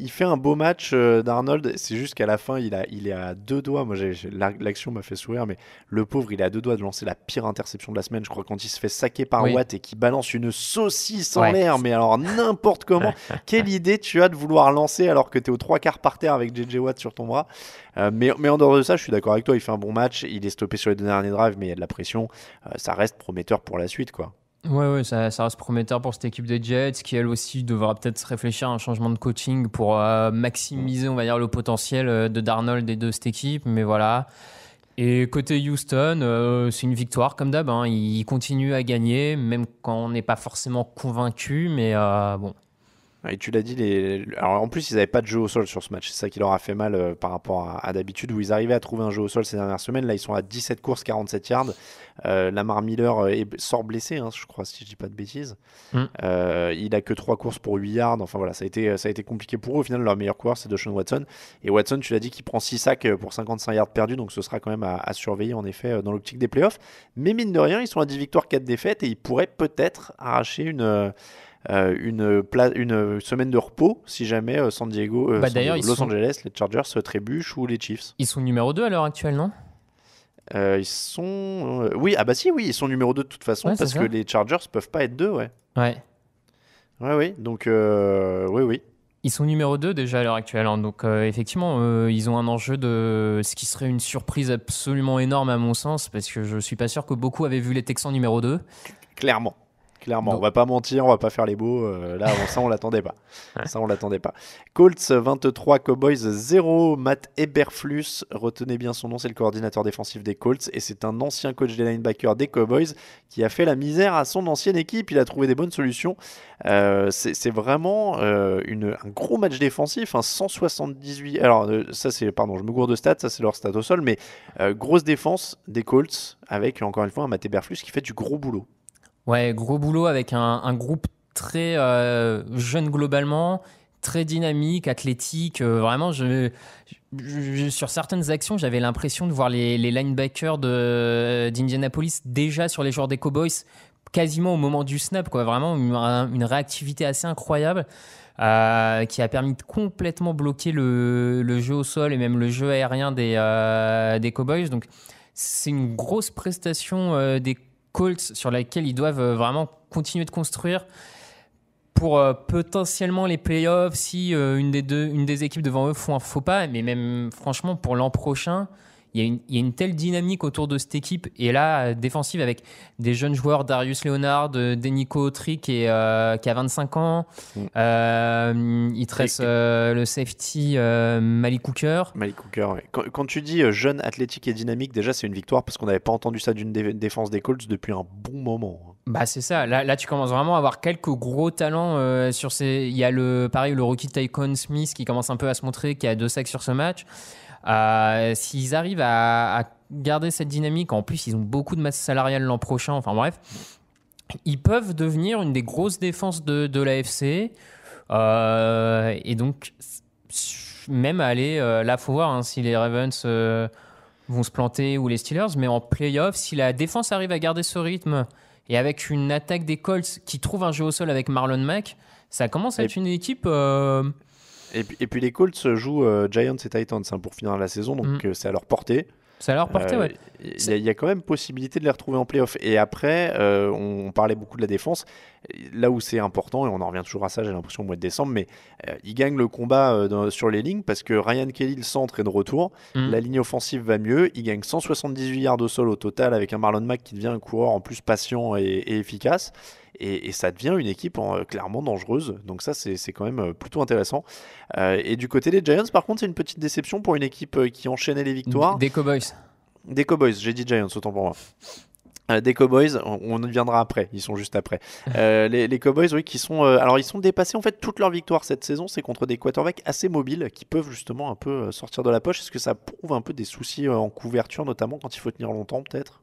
[SPEAKER 3] il fait un beau match d'Arnold, c'est juste qu'à la fin il est à deux doigts. Moi l'action m'a fait sourire, mais le pauvre il est à deux doigts de lancer la pire interception de la semaine, je crois, quand il se fait saquer par Watt et qu'il balance une saucisse en l'air, mais alors n'importe comment. Quelle idée tu as de vouloir lancer alors que tu es aux 3/4 par terre avec JJ Watt sur ton bras. Mais en dehors de ça, je suis d'accord avec toi, il fait un bon match, il est stoppé sur les deux derniers drives, mais il y a de la pression, ça reste prometteur pour la suite, quoi.
[SPEAKER 4] Ouais, ça reste prometteur pour cette équipe des Jets qui, elle aussi, devra peut-être réfléchir à un changement de coaching pour maximiser, on va dire, le potentiel de Darnold et de cette équipe. Mais voilà. Et côté Houston, c'est une victoire comme d'hab. Hein. Ils continuent à gagner, même quand on n'est pas forcément convaincu. Mais bon.
[SPEAKER 3] Et tu l'as dit, alors en plus ils n'avaient pas de jeu au sol sur ce match, c'est ça qui leur a fait mal par rapport à d'habitude où ils arrivaient à trouver un jeu au sol ces dernières semaines. Là ils sont à 17 courses, 47 yards. Lamar Miller sort blessé, hein, je crois, si je dis pas de bêtises. Il a que 3 courses pour 8 yards. Enfin voilà, ça a été compliqué pour eux. Au final, leur meilleur coureur c'est Deshaun Watson. Et Watson, tu l'as dit, qui prend 6 sacs pour 55 yards perdus, donc ce sera quand même à surveiller en effet dans l'optique des playoffs. Mais mine de rien, ils sont à 10 victoires, 4 défaites et ils pourraient peut-être arracher une semaine de repos si jamais Los Angeles, les Chargers trébuchent ou les Chiefs.
[SPEAKER 4] Ils sont numéro 2 à l'heure actuelle, non ?
[SPEAKER 3] Ils sont... oui, ils sont numéro 2 de toute façon, parce que les Chargers peuvent pas être 2, Ouais, donc oui.
[SPEAKER 4] Ils sont numéro 2 déjà à l'heure actuelle, hein. Donc effectivement, ils ont un enjeu de ce qui serait une surprise absolument énorme à mon sens, parce que je suis pas sûr que beaucoup avaient vu les Texans numéro 2.
[SPEAKER 3] Clairement.
[SPEAKER 4] Donc.
[SPEAKER 3] On va pas mentir, on va pas faire les beaux. Là, ça, on l'attendait pas. Colts 23, Cowboys 0. Matt Eberflus, retenez bien son nom, c'est le coordinateur défensif des Colts et c'est un ancien coach des linebackers des Cowboys qui a fait la misère à son ancienne équipe. Il a trouvé des bonnes solutions. C'est vraiment un gros match défensif, 178. Alors, je me gourde de stats, ça c'est leur stat au sol, mais grosse défense des Colts avec encore une fois un Matt Eberflus qui fait du gros boulot.
[SPEAKER 4] Ouais, gros boulot avec un groupe très jeune globalement, très dynamique, athlétique. Vraiment, sur certaines actions, j'avais l'impression de voir les linebackers d'Indianapolis déjà sur les joueurs des Cowboys, quasiment au moment du snap, quoi. Vraiment une réactivité assez incroyable. qui a permis de complètement bloquer le jeu au sol et même le jeu aérien des Cowboys. Donc, c'est une grosse prestation des Colts sur laquelle ils doivent vraiment continuer de construire pour potentiellement les playoffs si une des équipes devant eux font un faux pas. Mais même, franchement, pour l'an prochain, il y a une telle dynamique autour de cette équipe. Et là, défensive, avec des jeunes joueurs, Darius Leonard, Denico Autry qui a 25 ans. Il te reste le safety Malik Hooker.
[SPEAKER 3] Malik Hooker, ouais. Quand tu dis jeune, athlétique et dynamique, déjà, c'est une victoire parce qu'on n'avait pas entendu ça d'une défense des Colts depuis un bon moment.
[SPEAKER 4] Bah, c'est ça. Là, tu commences vraiment à avoir quelques gros talents sur ces. Il y a le rookie Tyquan Smith qui commence un peu à se montrer, qui a 2 sacs sur ce match. S'ils arrivent à garder cette dynamique, en plus ils ont beaucoup de masse salariale l'an prochain, enfin bref, ils peuvent devenir une des grosses défenses de l'AFC, et donc même aller là, faut voir hein, si les Ravens vont se planter ou les Steelers, mais en playoff, si la défense arrive à garder ce rythme et avec une attaque des Colts qui trouve un jeu au sol avec Marlon Mack, ça commence à être une équipe
[SPEAKER 3] Et puis les Colts jouent Giants et Titans pour finir la saison, donc c'est à leur portée.
[SPEAKER 4] C'est à leur portée, ouais.
[SPEAKER 3] Il y a quand même possibilité de les retrouver en play-off. Et après, on parlait beaucoup de la défense. Là où c'est important, et on en revient toujours à ça, j'ai l'impression au mois de décembre, mais ils gagnent le combat sur les lignes parce que Ryan Kelly, le centre, est de retour. La ligne offensive va mieux. Ils gagnent 178 yards au sol au total avec un Marlon Mack qui devient un coureur en plus patient et efficace. Et ça devient une équipe clairement dangereuse. Donc ça, c'est quand même plutôt intéressant. Et du côté des Giants, par contre, c'est une petite déception pour une équipe qui enchaînait les victoires.
[SPEAKER 4] Des Cowboys.
[SPEAKER 3] Des Cowboys, j'ai dit Giants, autant pour moi. Des Cowboys, on y viendra après, ils sont juste après. Les Cowboys, oui, qui sont... alors, ils sont dépassés, en fait, toute leur victoire cette saison, c'est contre des quarterbacks assez mobiles qui peuvent justement un peu sortir de la poche. Est-ce que ça prouve un peu des soucis en couverture, notamment quand il faut tenir longtemps, peut-être ?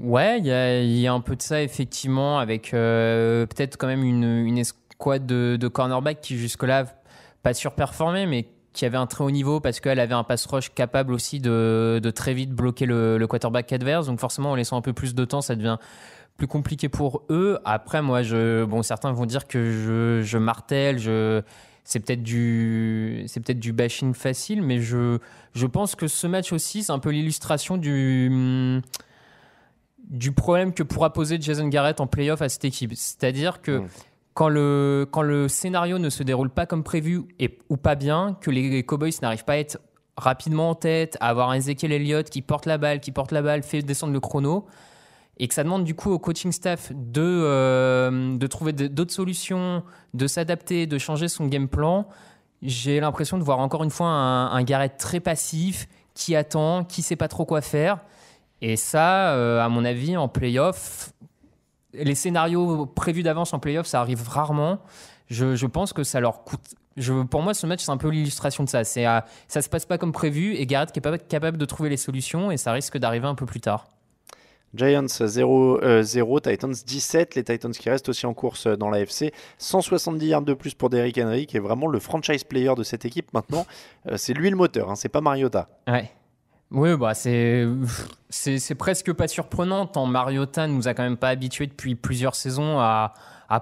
[SPEAKER 4] Ouais, il y a un peu de ça, effectivement, avec peut-être quand même une escouade de cornerbacks qui, jusque-là, pas surperformé, mais qui avait un très haut niveau parce qu'elle avait un pass rush capable aussi de très vite bloquer le quarterback adverse. Donc forcément, en laissant un peu plus de temps, ça devient plus compliqué pour eux. Après, moi, certains vont dire que je martèle, c'est peut-être du bashing facile, mais je pense que ce match aussi, c'est un peu l'illustration du problème que pourra poser Jason Garrett en playoff à cette équipe. C'est-à-dire que quand le scénario ne se déroule pas comme prévu ou pas bien, que les Cowboys n'arrivent pas à être rapidement en tête, à avoir un Ezekiel Elliott qui porte la balle, fait descendre le chrono, et que ça demande du coup au coaching staff de trouver d'autres solutions, de s'adapter, de changer son game plan, j'ai l'impression de voir encore une fois un Garrett très passif, qui attend, qui ne sait pas trop quoi faire. Et ça, à mon avis, en play-off, les scénarios prévus d'avance en play-off, ça arrive rarement. Je pense que ça leur coûte. Pour moi, ce match, c'est un peu l'illustration de ça. Ça se passe pas comme prévu et Garrett qui est pas capable de trouver les solutions et ça risque d'arriver un peu plus tard.
[SPEAKER 3] Giants 0, Titans 17, les Titans qui restent aussi en course dans l'AFC. 170 yards de plus pour Derrick Henry, qui est vraiment le franchise player de cette équipe maintenant. C'est lui le moteur, hein, c'est pas Mariota.
[SPEAKER 4] Ouais. Oui, bah c'est presque pas surprenant, tant Mariota nous a quand même pas habitués depuis plusieurs saisons à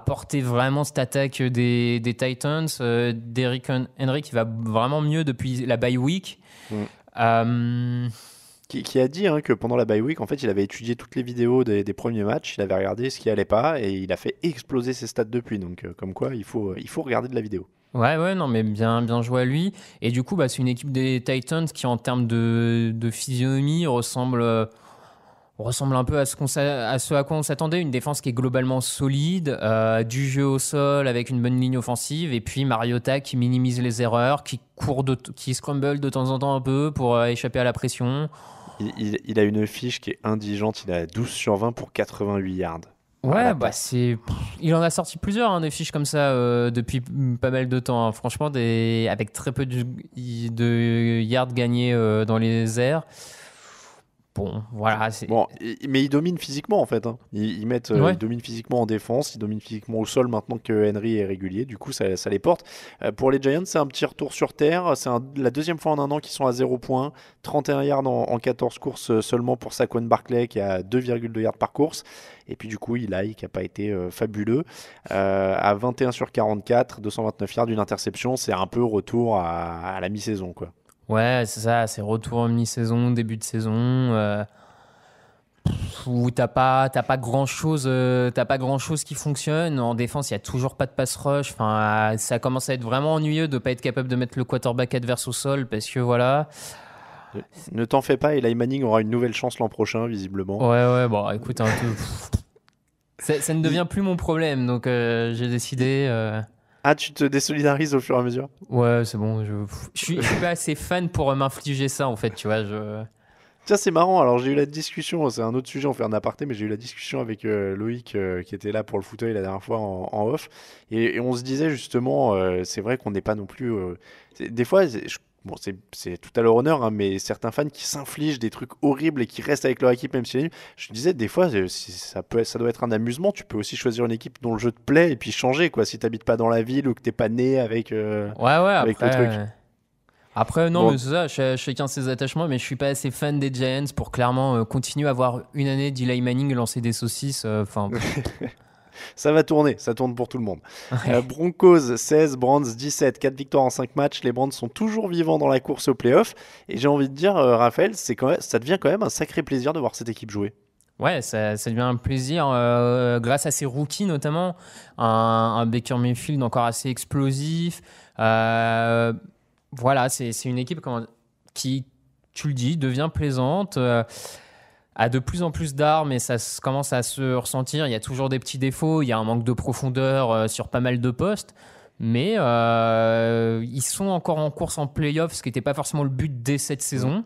[SPEAKER 4] porter vraiment cette attaque des Titans. Derrick Henry qui va vraiment mieux depuis la bye week.
[SPEAKER 3] Qui a dit que pendant la bye week, en fait, il avait étudié toutes les vidéos des premiers matchs, il avait regardé ce qui allait pas et il a fait exploser ses stats depuis. Donc, comme quoi, il faut regarder de la vidéo.
[SPEAKER 4] Ouais, non, mais bien joué à lui. Et du coup, c'est une équipe des Titans qui, en termes de physionomie, ressemble un peu à ce à quoi on s'attendait. Une défense qui est globalement solide, du jeu au sol avec une bonne ligne offensive, et puis Mariota qui minimise les erreurs, qui scramble de temps en temps un peu pour échapper à la pression.
[SPEAKER 3] Il a une fiche qui est indigente, il a 12 sur 20 pour 88 yards.
[SPEAKER 4] Ouais, il en a sorti plusieurs des fiches comme ça depuis pas mal de temps. Franchement, avec très peu de yards gagnés dans les airs. Bon, voilà.
[SPEAKER 3] Bon, mais ils dominent physiquement en fait. Hein. Ils dominent physiquement en défense, ils dominent physiquement au sol maintenant que Henry est régulier. Du coup, ça les porte. Pour les Giants, c'est un petit retour sur terre. C'est la deuxième fois en un an qu'ils sont à 0 points. 31 yards en 14 courses seulement pour Saquon Barkley qui a 2,2 yards par course. Et puis du coup, Eli qui n'a pas été fabuleux. À 21 sur 44, 229 yards, d'une interception. C'est un peu retour à la mi-saison, quoi.
[SPEAKER 4] Ouais, c'est ça, c'est retour en mi-saison, début de saison, où t'as pas grand chose qui fonctionne. En défense, il y a toujours pas de pass rush. Enfin, ça commence à être vraiment ennuyeux de pas être capable de mettre le quarterback adverse au sol parce que voilà.
[SPEAKER 3] Ne t'en fais pas, Eli Manning aura une nouvelle chance l'an prochain, visiblement.
[SPEAKER 4] Ouais, bon, écoute, un peu. Ça ne devient plus mon problème, donc j'ai décidé.
[SPEAKER 3] Ah, tu te désolidarises au fur et à mesure?
[SPEAKER 4] Ouais, c'est bon. Je suis pas assez fan pour m'infliger ça, en fait, tu vois.
[SPEAKER 3] Tiens, c'est marrant. Alors, j'ai eu la discussion, c'est un autre sujet, on fait un aparté, mais j'ai eu la discussion avec Loïc qui était là pour le fauteuil la dernière fois en off. Et on se disait justement, c'est vrai qu'on n'est pas non plus. Des fois, bon, c'est tout à leur honneur, hein, mais certains fans qui s'infligent des trucs horribles et qui restent avec leur équipe, même si elle est nulle. Je disais, des fois, ça doit être un amusement. Tu peux aussi choisir une équipe dont le jeu te plaît et puis changer, quoi. Si t'habites pas dans la ville ou que t'es pas né avec
[SPEAKER 4] avec
[SPEAKER 3] le truc.
[SPEAKER 4] Après, non,
[SPEAKER 3] Bon.
[SPEAKER 4] mais c'est ça, chacun ses attachements, mais je suis pas assez fan des Giants pour clairement continuer à avoir une année d'Eli Manning lancer des saucisses. Enfin.
[SPEAKER 3] Ça va tourner, ça tourne pour tout le monde. Broncos 16, Browns 17, 4 victoires en 5 matchs. Les Browns sont toujours vivants dans la course au playoff. Et j'ai envie de dire, Raphaël, ça devient quand même un sacré plaisir de voir cette équipe jouer.
[SPEAKER 4] Ouais, ça devient un plaisir grâce à ces rookies notamment. Un Baker Mayfield encore assez explosif. Voilà, c'est une équipe qui, tu le dis, devient plaisante. A de plus en plus d'armes et ça commence à se ressentir. Il y a toujours des petits défauts, il y a un manque de profondeur sur pas mal de postes, mais ils sont encore en course en play-off, ce qui n'était pas forcément le but dès cette saison.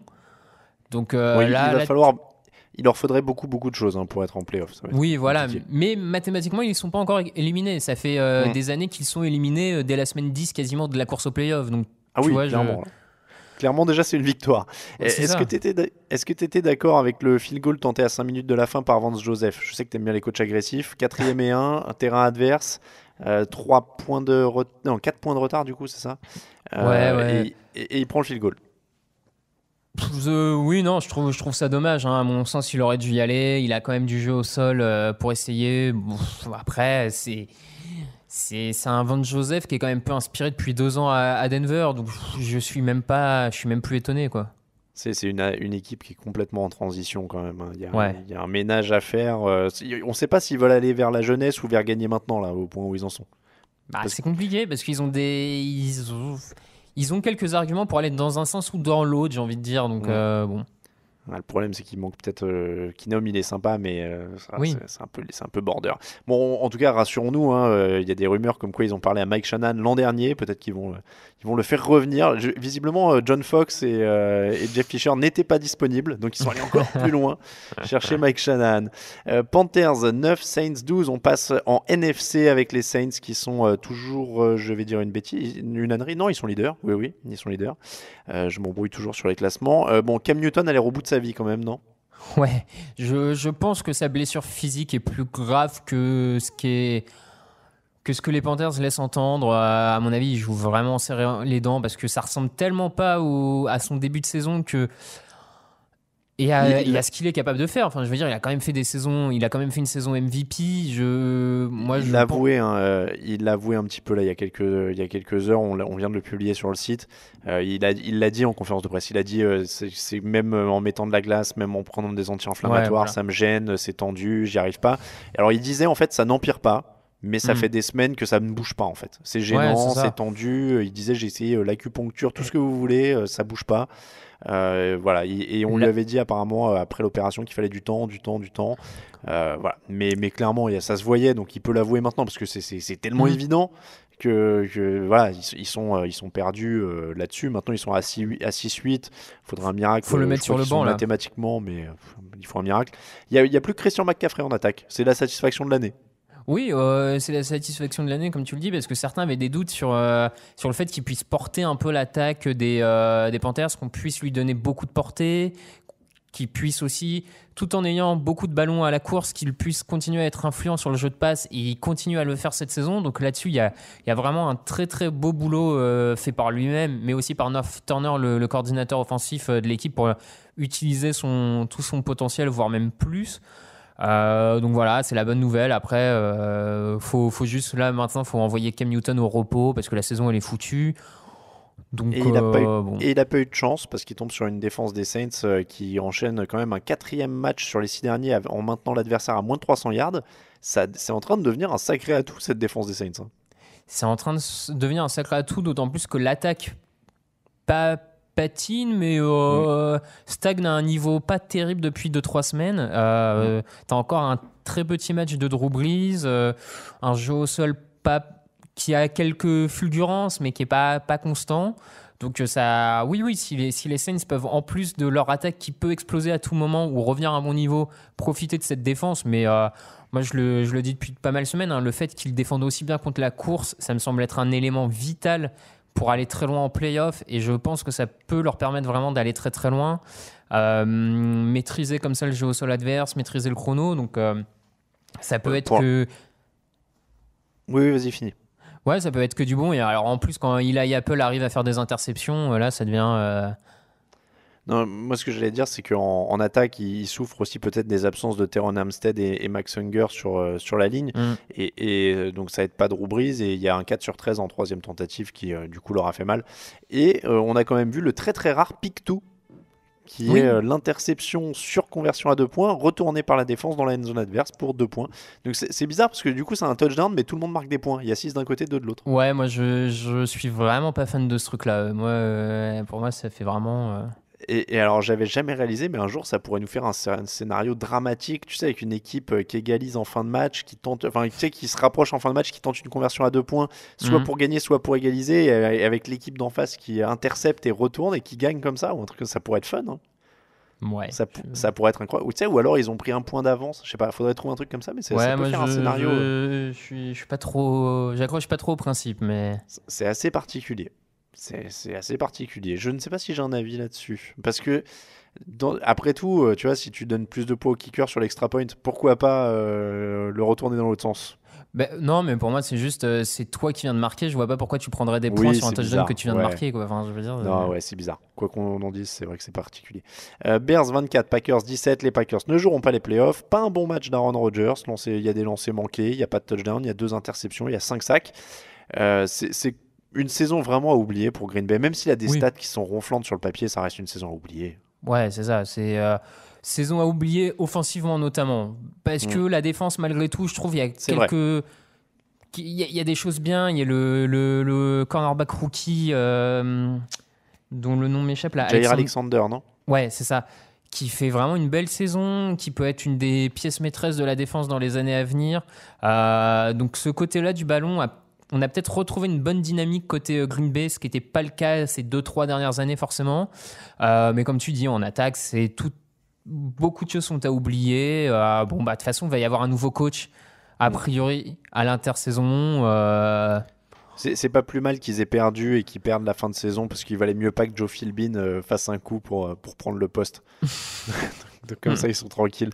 [SPEAKER 4] Donc
[SPEAKER 3] il leur faudrait beaucoup de choses pour être en play-off.
[SPEAKER 4] Oui, voilà, mais mathématiquement, ils ne sont pas encore éliminés. Ça fait des années qu'ils sont éliminés dès la semaine 10 quasiment de la course au play-off. Donc,
[SPEAKER 3] clairement. Clairement, déjà, c'est une victoire. Est-ce que tu étais d'accord avec le field goal tenté à 5 minutes de la fin par Vance Joseph? Je sais que tu aimes bien les coachs agressifs. 4e et 1, un terrain adverse, 4 points de retard, du coup, c'est ça?
[SPEAKER 4] Ouais.
[SPEAKER 3] Et il prend le field goal.
[SPEAKER 4] Oui, non, je trouve ça dommage. Hein. À mon sens, il aurait dû y aller. Il a quand même du jeu au sol pour essayer. Après, c'est un Vance Joseph qui est quand même peu inspiré depuis 2 ans à Denver, donc je suis même plus étonné, quoi.
[SPEAKER 3] C'est une équipe qui est complètement en transition quand même. Hein. Il y a un ménage à faire. On ne sait pas s'ils veulent aller vers la jeunesse ou vers gagner maintenant, là, au point où ils en sont.
[SPEAKER 4] C'est compliqué parce qu'ils ont ils ont quelques arguments pour aller dans un sens ou dans l'autre, j'ai envie de dire. Donc bon.
[SPEAKER 3] Le problème, c'est qu'il manque peut-être. Keenum, il est sympa, mais c'est un peu border. Bon, en tout cas, rassurons-nous. Il y a des rumeurs comme quoi ils ont parlé à Mike Shanahan l'an dernier. Peut-être qu'ils vont le faire revenir. Visiblement, John Fox et Jeff Fisher n'étaient pas disponibles, donc ils sont allés encore plus loin chercher Mike Shanahan. Panthers 9, Saints 12. On passe en NFC avec les Saints qui sont toujours, je vais dire une bêtise, une ânerie. Non, ils sont leaders. Oui, ils sont leaders. Je m'embrouille toujours sur les classements. Cam Newton a l'air au bout de sa vie quand même, non?
[SPEAKER 4] Ouais, je pense que sa blessure physique est plus grave que ce que les Panthers laissent entendre. À mon avis, il joue vraiment serré les dents parce que ça ressemble tellement pas à son début de saison que et à ce qu'il est capable de faire. Enfin, je veux dire, il a quand même fait une saison MVP. Il l'a avoué
[SPEAKER 3] un petit peu là il y a quelques heures. On vient de le publier sur le site. Il l'a dit en conférence de presse. Il a dit c'est même en mettant de la glace, même en prenant des anti-inflammatoires, ça me gêne, c'est tendu, j'y arrive pas. Alors il disait en fait ça n'empire pas. Mais ça fait des semaines que ça ne bouge pas en fait. C'est gênant, c'est tendu. Il disait j'ai essayé l'acupuncture, tout ce que vous voulez, ça bouge pas. Voilà, et on lui avait dit apparemment après l'opération qu'il fallait du temps. Voilà. Mais clairement, ça se voyait, donc il peut l'avouer maintenant parce que c'est tellement évident que voilà, ils sont perdus là-dessus. Maintenant, ils sont à 6-8. Il faudra un miracle.
[SPEAKER 4] Il faut le mettre sur le banc là.
[SPEAKER 3] Mathématiquement, mais il faut un miracle. Il y a plus que Christian McCaffrey en attaque. C'est la satisfaction de l'année.
[SPEAKER 4] Oui, c'est la satisfaction de l'année, comme tu le dis, parce que certains avaient des doutes sur le fait qu'il puisse porter un peu l'attaque des Panthers, qu'on puisse lui donner beaucoup de portée, qui puisse aussi, tout en ayant beaucoup de ballons à la course, qu'il puisse continuer à être influent sur le jeu de passe, et il continue à le faire cette saison. Donc là-dessus, il y a vraiment un très très beau boulot fait par lui-même, mais aussi par North Turner, le coordinateur offensif de l'équipe, pour utiliser tout son potentiel, voire même plus. Donc voilà, c'est la bonne nouvelle. Après, faut juste là maintenant, faut envoyer Cam Newton au repos parce que la saison elle est foutue. Donc,
[SPEAKER 3] et il n'a pas eu de chance parce qu'il tombe sur une défense des Saints qui enchaîne quand même un 4e match sur les 6 derniers en maintenant l'adversaire à moins de 300 yards. C'est en train de devenir un sacré atout, cette défense des Saints.
[SPEAKER 4] C'est en train de devenir un sacré atout, d'autant plus que l'attaque patine, mais stagne à un niveau pas terrible depuis 2-3 semaines. T'as encore un très petit match de Drew Brees, un jeu au sol qui a quelques fulgurances, mais qui n'est pas constant. Donc oui, si les Saints peuvent, en plus de leur attaque qui peut exploser à tout moment ou revenir à un bon niveau, profiter de cette défense, mais moi je le dis depuis pas mal de semaines, le fait qu'ils défendent aussi bien contre la course, ça me semble être un élément vital pour aller très loin en play-off, et je pense que ça peut leur permettre vraiment d'aller très très loin. Maîtriser comme ça le jeu au sol adverse, maîtriser le chrono, donc ça peut être que...
[SPEAKER 3] Oui, vas-y, finis.
[SPEAKER 4] Ouais, ça peut être que du bon. Et alors en plus, quand Eli Apple arrive à faire des interceptions, là, ça devient...
[SPEAKER 3] Non, moi, ce que j'allais dire, c'est qu'en attaque, il souffre aussi peut-être des absences de Teron Armstead et Max Unger sur la ligne. Et donc, ça aide pas Drew Brees. Et il y a un 4/13 en 3e tentative qui, du coup, leur a fait mal. Et on a quand même vu le très, très rare pick 2, qui est l'interception sur conversion à 2 points, retournée par la défense dans la end zone adverse pour 2 points. Donc, c'est bizarre parce que du coup, c'est un touchdown, mais tout le monde marque des points. Il y a 6 d'un côté, 2 de l'autre.
[SPEAKER 4] Ouais, moi, je suis vraiment pas fan de ce truc-là. Pour moi, ça fait vraiment...
[SPEAKER 3] Et alors, j'avais jamais réalisé, mais un jour, ça pourrait nous faire un scénario dramatique, tu sais, avec une équipe qui égalise en fin de match, qui se rapproche en fin de match, qui tente une conversion à 2 points, soit pour gagner, soit pour égaliser, et avec l'équipe d'en face qui intercepte et retourne et qui gagne comme ça, ou un truc, ça pourrait être fun. Hein.
[SPEAKER 4] Ouais.
[SPEAKER 3] Ça pourrait être incroyable. Ou alors, ils ont pris un point d'avance. Je sais pas, faudrait trouver un truc comme ça, mais ça peut faire un scénario.
[SPEAKER 4] Je suis pas trop, j'accroche pas trop au principe, mais
[SPEAKER 3] c'est assez particulier. C'est assez particulier. Je ne sais pas si j'ai un avis là-dessus. Parce que, après tout, tu vois, si tu donnes plus de poids au kicker sur l'extra point, pourquoi pas le retourner dans l'autre sens ?
[SPEAKER 4] Non, mais pour moi, c'est juste, c'est toi qui viens de marquer. Je vois pas pourquoi tu prendrais des points sur un touchdown que tu viens de marquer. Quoi. Enfin, je veux dire,
[SPEAKER 3] non, ouais, c'est bizarre. Quoi qu'on en dise, c'est vrai que c'est particulier. Bears 24, Packers 17. Les Packers ne joueront pas les playoffs. Pas un bon match d'Aaron Rodgers. Il y a des lancers manqués, il n'y a pas de touchdown, il y a 2 interceptions, il y a 5 sacs. C'est une saison vraiment à oublier pour Green Bay. Même s'il y a des stats qui sont ronflantes sur le papier, ça reste une saison à oublier.
[SPEAKER 4] Ouais, c'est ça. C'est saison à oublier offensivement notamment. Parce que la défense, malgré tout, je trouve, il y a quelques... Il y a des choses bien. Il y a le cornerback rookie dont le nom m'échappe là.
[SPEAKER 3] Jair Alexander, non ?
[SPEAKER 4] Ouais, c'est ça. Qui fait vraiment une belle saison, qui peut être une des pièces maîtresses de la défense dans les années à venir. Donc ce côté-là du ballon, on a peut-être retrouvé une bonne dynamique côté Green Bay, ce qui n'était pas le cas ces 2-3 dernières années forcément. Mais comme tu dis, en attaque, beaucoup de choses sont à oublier. De toute façon, il va y avoir un nouveau coach, a priori, à l'intersaison.
[SPEAKER 3] C'est pas plus mal qu'ils aient perdu et qu'ils perdent la fin de saison, parce qu'il valait mieux pas que Joe Philbin fasse un coup pour prendre le poste. Donc comme ça, ils sont tranquilles.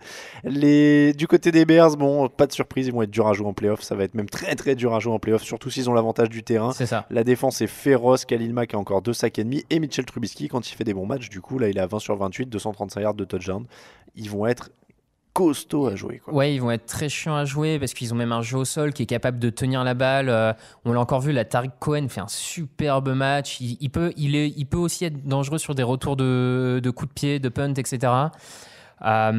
[SPEAKER 3] Du côté des Bears, pas de surprise, ils vont être durs à jouer en playoff. Ça va être même très très dur à jouer en playoff, surtout s'ils ont l'avantage du terrain.
[SPEAKER 4] C'est ça.
[SPEAKER 3] La défense est féroce. Khalil Mack a encore 2 sacs et demi, et Mitchell Trubisky, quand il fait des bons matchs, du coup là il est à 20 sur 28, 235 yards de touchdown. Ils vont être costauds à jouer, quoi. Ouais,
[SPEAKER 4] ils vont être très chiants à jouer parce qu'ils ont même un jeu au sol qui est capable de tenir la balle. On l'a encore vu, Tariq Cohen fait un superbe match. Il peut aussi être dangereux sur des retours de coups de pied, de punt, etc. À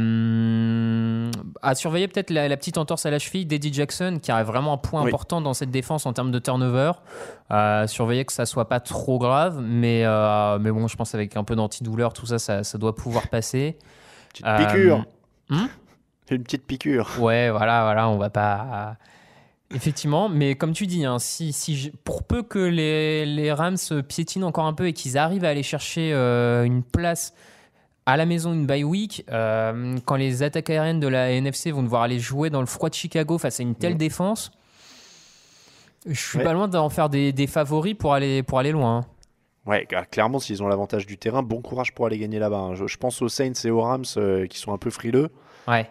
[SPEAKER 4] surveiller peut-être la petite entorse à la cheville d'Eddie Jackson, qui a vraiment un point important dans cette défense en termes de turnover. Surveiller que ça soit pas trop grave, mais bon, je pense avec un peu d'antidouleur, tout ça, ça doit pouvoir passer.
[SPEAKER 3] Petite piqûre. Une petite piqûre.
[SPEAKER 4] Ouais, voilà, on va pas... Effectivement, mais comme tu dis, pour peu que les Rams piétinent encore un peu et qu'ils arrivent à aller chercher une place à la maison, une bye week, quand les attaques aériennes de la NFC vont devoir aller jouer dans le froid de Chicago face à une telle défense, je suis pas loin d'en faire des favoris pour aller loin.
[SPEAKER 3] Ouais, clairement, s'ils ont l'avantage du terrain, bon courage pour aller gagner là-bas, hein. Je pense aux Saints et aux Rams qui sont un peu frileux.
[SPEAKER 4] Ouais.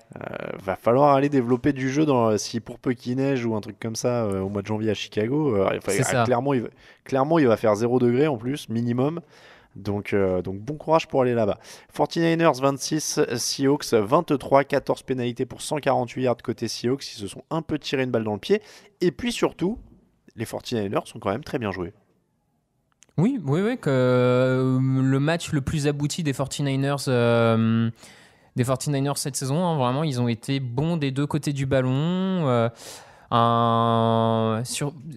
[SPEAKER 3] Va falloir aller développer du jeu si pour peu qu'il neige ou un truc comme ça au mois de janvier à Chicago.
[SPEAKER 4] C'est ça.
[SPEAKER 3] Clairement, il va faire 0 degré en plus, minimum. Donc bon courage pour aller là-bas. 49ers 26, Seahawks 23, 14 pénalités pour 148 yards côté Seahawks. Ils se sont un peu tiré une balle dans le pied. Et puis surtout, les 49ers sont quand même très bien joués.
[SPEAKER 4] Oui, que le match le plus abouti des 49ers cette saison, hein, vraiment, ils ont été bons des deux côtés du ballon.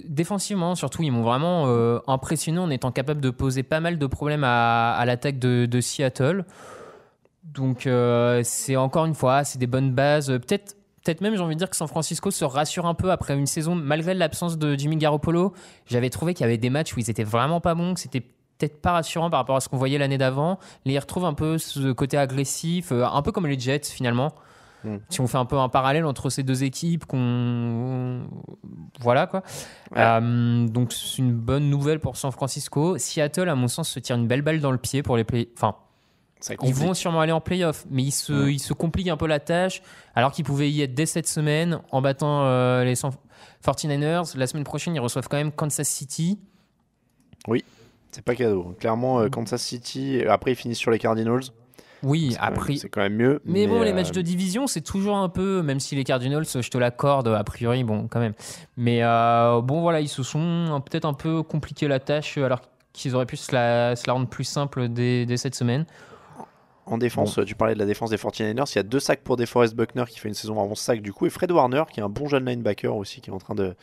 [SPEAKER 4] Défensivement, surtout, ils m'ont vraiment impressionné en étant capable de poser pas mal de problèmes à l'attaque de Seattle. Donc, c'est encore une fois, c'est des bonnes bases. Peut-être même, j'ai envie de dire que San Francisco se rassure un peu après une saison, malgré l'absence de Jimmy Garoppolo. J'avais trouvé qu'il y avait des matchs où ils étaient vraiment pas bons, que c'était peut-être pas rassurant par rapport à ce qu'on voyait l'année d'avant. Là, ils retrouvent un peu ce côté agressif, un peu comme les Jets finalement. Si on fait un peu un parallèle entre ces deux équipes, voilà quoi. Ouais. Donc c'est une bonne nouvelle pour San Francisco. Seattle, à mon sens, se tire une belle balle dans le pied pour les ils vont sûrement aller en play-off, mais ils se compliquent un peu la tâche, alors qu'ils pouvaient y être dès cette semaine en battant les 49ers. La semaine prochaine, ils reçoivent quand même Kansas City.
[SPEAKER 3] Oui, c'est pas cadeau. Clairement, Kansas City, après ils finissent sur les Cardinals.
[SPEAKER 4] Oui, après.
[SPEAKER 3] C'est quand même mieux.
[SPEAKER 4] Mais bon, les matchs de division, c'est toujours un peu, même si les Cardinals, je te l'accorde, a priori, bon, quand même. Mais bon, voilà, ils se sont peut-être un peu compliqué la tâche, alors qu'ils auraient pu se la rendre plus simple dès cette semaine.
[SPEAKER 3] En défense, tu parlais de la défense des 49ers, il y a 2 sacs pour DeForest Buckner qui fait une saison avant sac du coup, et Fred Warner qui est un bon jeune linebacker aussi qui est en train de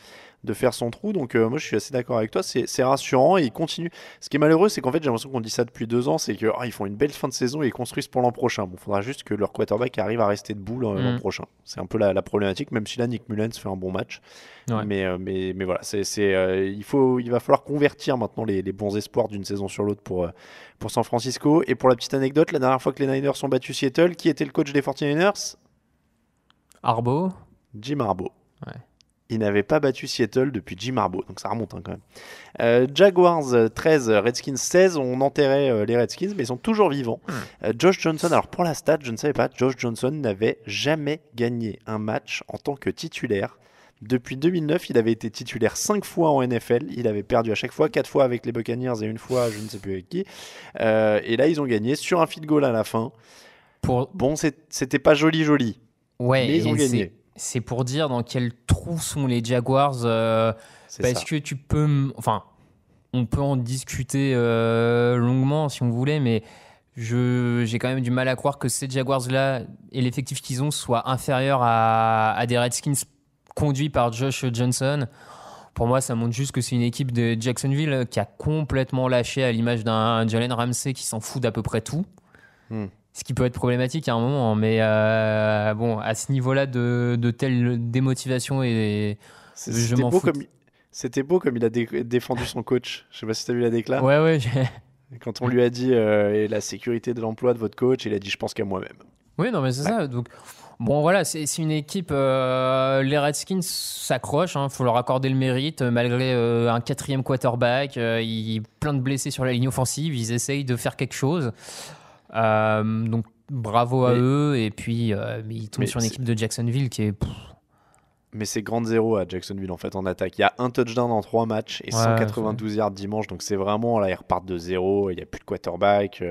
[SPEAKER 3] faire son trou. Donc moi je suis assez d'accord avec toi, c'est rassurant et il continue. Ce qui est malheureux, c'est qu'en fait j'ai l'impression qu'on dit ça depuis 2 ans, c'est qu'ils font une belle fin de saison et ils construisent pour l'an prochain. Bon, faudra juste que leur quarterback arrive à rester debout l'an prochain. C'est un peu la problématique, même si là Nick Mullens fait un bon match. Ouais. Mais voilà, il va falloir convertir maintenant les bons espoirs d'une saison sur l'autre pour San Francisco. Et pour la petite anecdote, la dernière fois que les Niners ont battu Seattle, qui était le coach des 49ers ?
[SPEAKER 4] Harbaugh.
[SPEAKER 3] Jim Harbaugh.
[SPEAKER 4] Ouais.
[SPEAKER 3] Il n'avait pas battu Seattle depuis Jim Harbaugh, donc ça remonte quand même. Jaguars 13, Redskins 16, on enterrait les Redskins, mais ils sont toujours vivants. Josh Johnson, alors pour la stat, je ne savais pas, Josh Johnson n'avait jamais gagné un match en tant que titulaire. Depuis 2009, il avait été titulaire 5 fois en NFL. Il avait perdu à chaque fois, 4 fois avec les Buccaneers et 1 fois, je ne sais plus avec qui. Et là, ils ont gagné sur un field goal à la fin. Bon, c'était pas joli,
[SPEAKER 4] ouais,
[SPEAKER 3] mais ils ont gagné.
[SPEAKER 4] C'est pour dire dans quel trou sont les Jaguars. Parce que tu peux... Enfin, on peut en discuter longuement si on voulait, mais j'ai quand même du mal à croire que ces Jaguars-là et l'effectif qu'ils ont soit inférieur à des Redskins conduit par Josh Johnson. Pour moi, ça montre juste que c'est une équipe de Jacksonville qui a complètement lâché à l'image d'un Jalen Ramsey qui s'en fout d'à peu près tout. Ce qui peut être problématique à un moment. Mais bon, à ce niveau-là de telle démotivation, et je m'en fous.
[SPEAKER 3] C'était beau comme il a défendu son coach. Je sais pas si tu as vu la décla.
[SPEAKER 4] Ouais.
[SPEAKER 3] Quand on lui a dit la sécurité de l'emploi de votre coach, il a dit je pense qu'à moi-même.
[SPEAKER 4] Oui, non, mais c'est ça. Donc, bon, voilà, c'est une équipe. Les Redskins s'accrochent, il faut leur accorder le mérite. Malgré un 4e quarterback, plein de blessés sur la ligne offensive, ils essayent de faire quelque chose. Donc, bravo à eux. Et puis, ils tombent sur une équipe de Jacksonville qui est.
[SPEAKER 3] Mais c'est grande zéro à Jacksonville en fait en attaque. Il y a un touchdown en 3 matchs et 192 yards dimanche. Donc c'est vraiment là, ils repartent de zéro. Il n'y a plus de quarterback.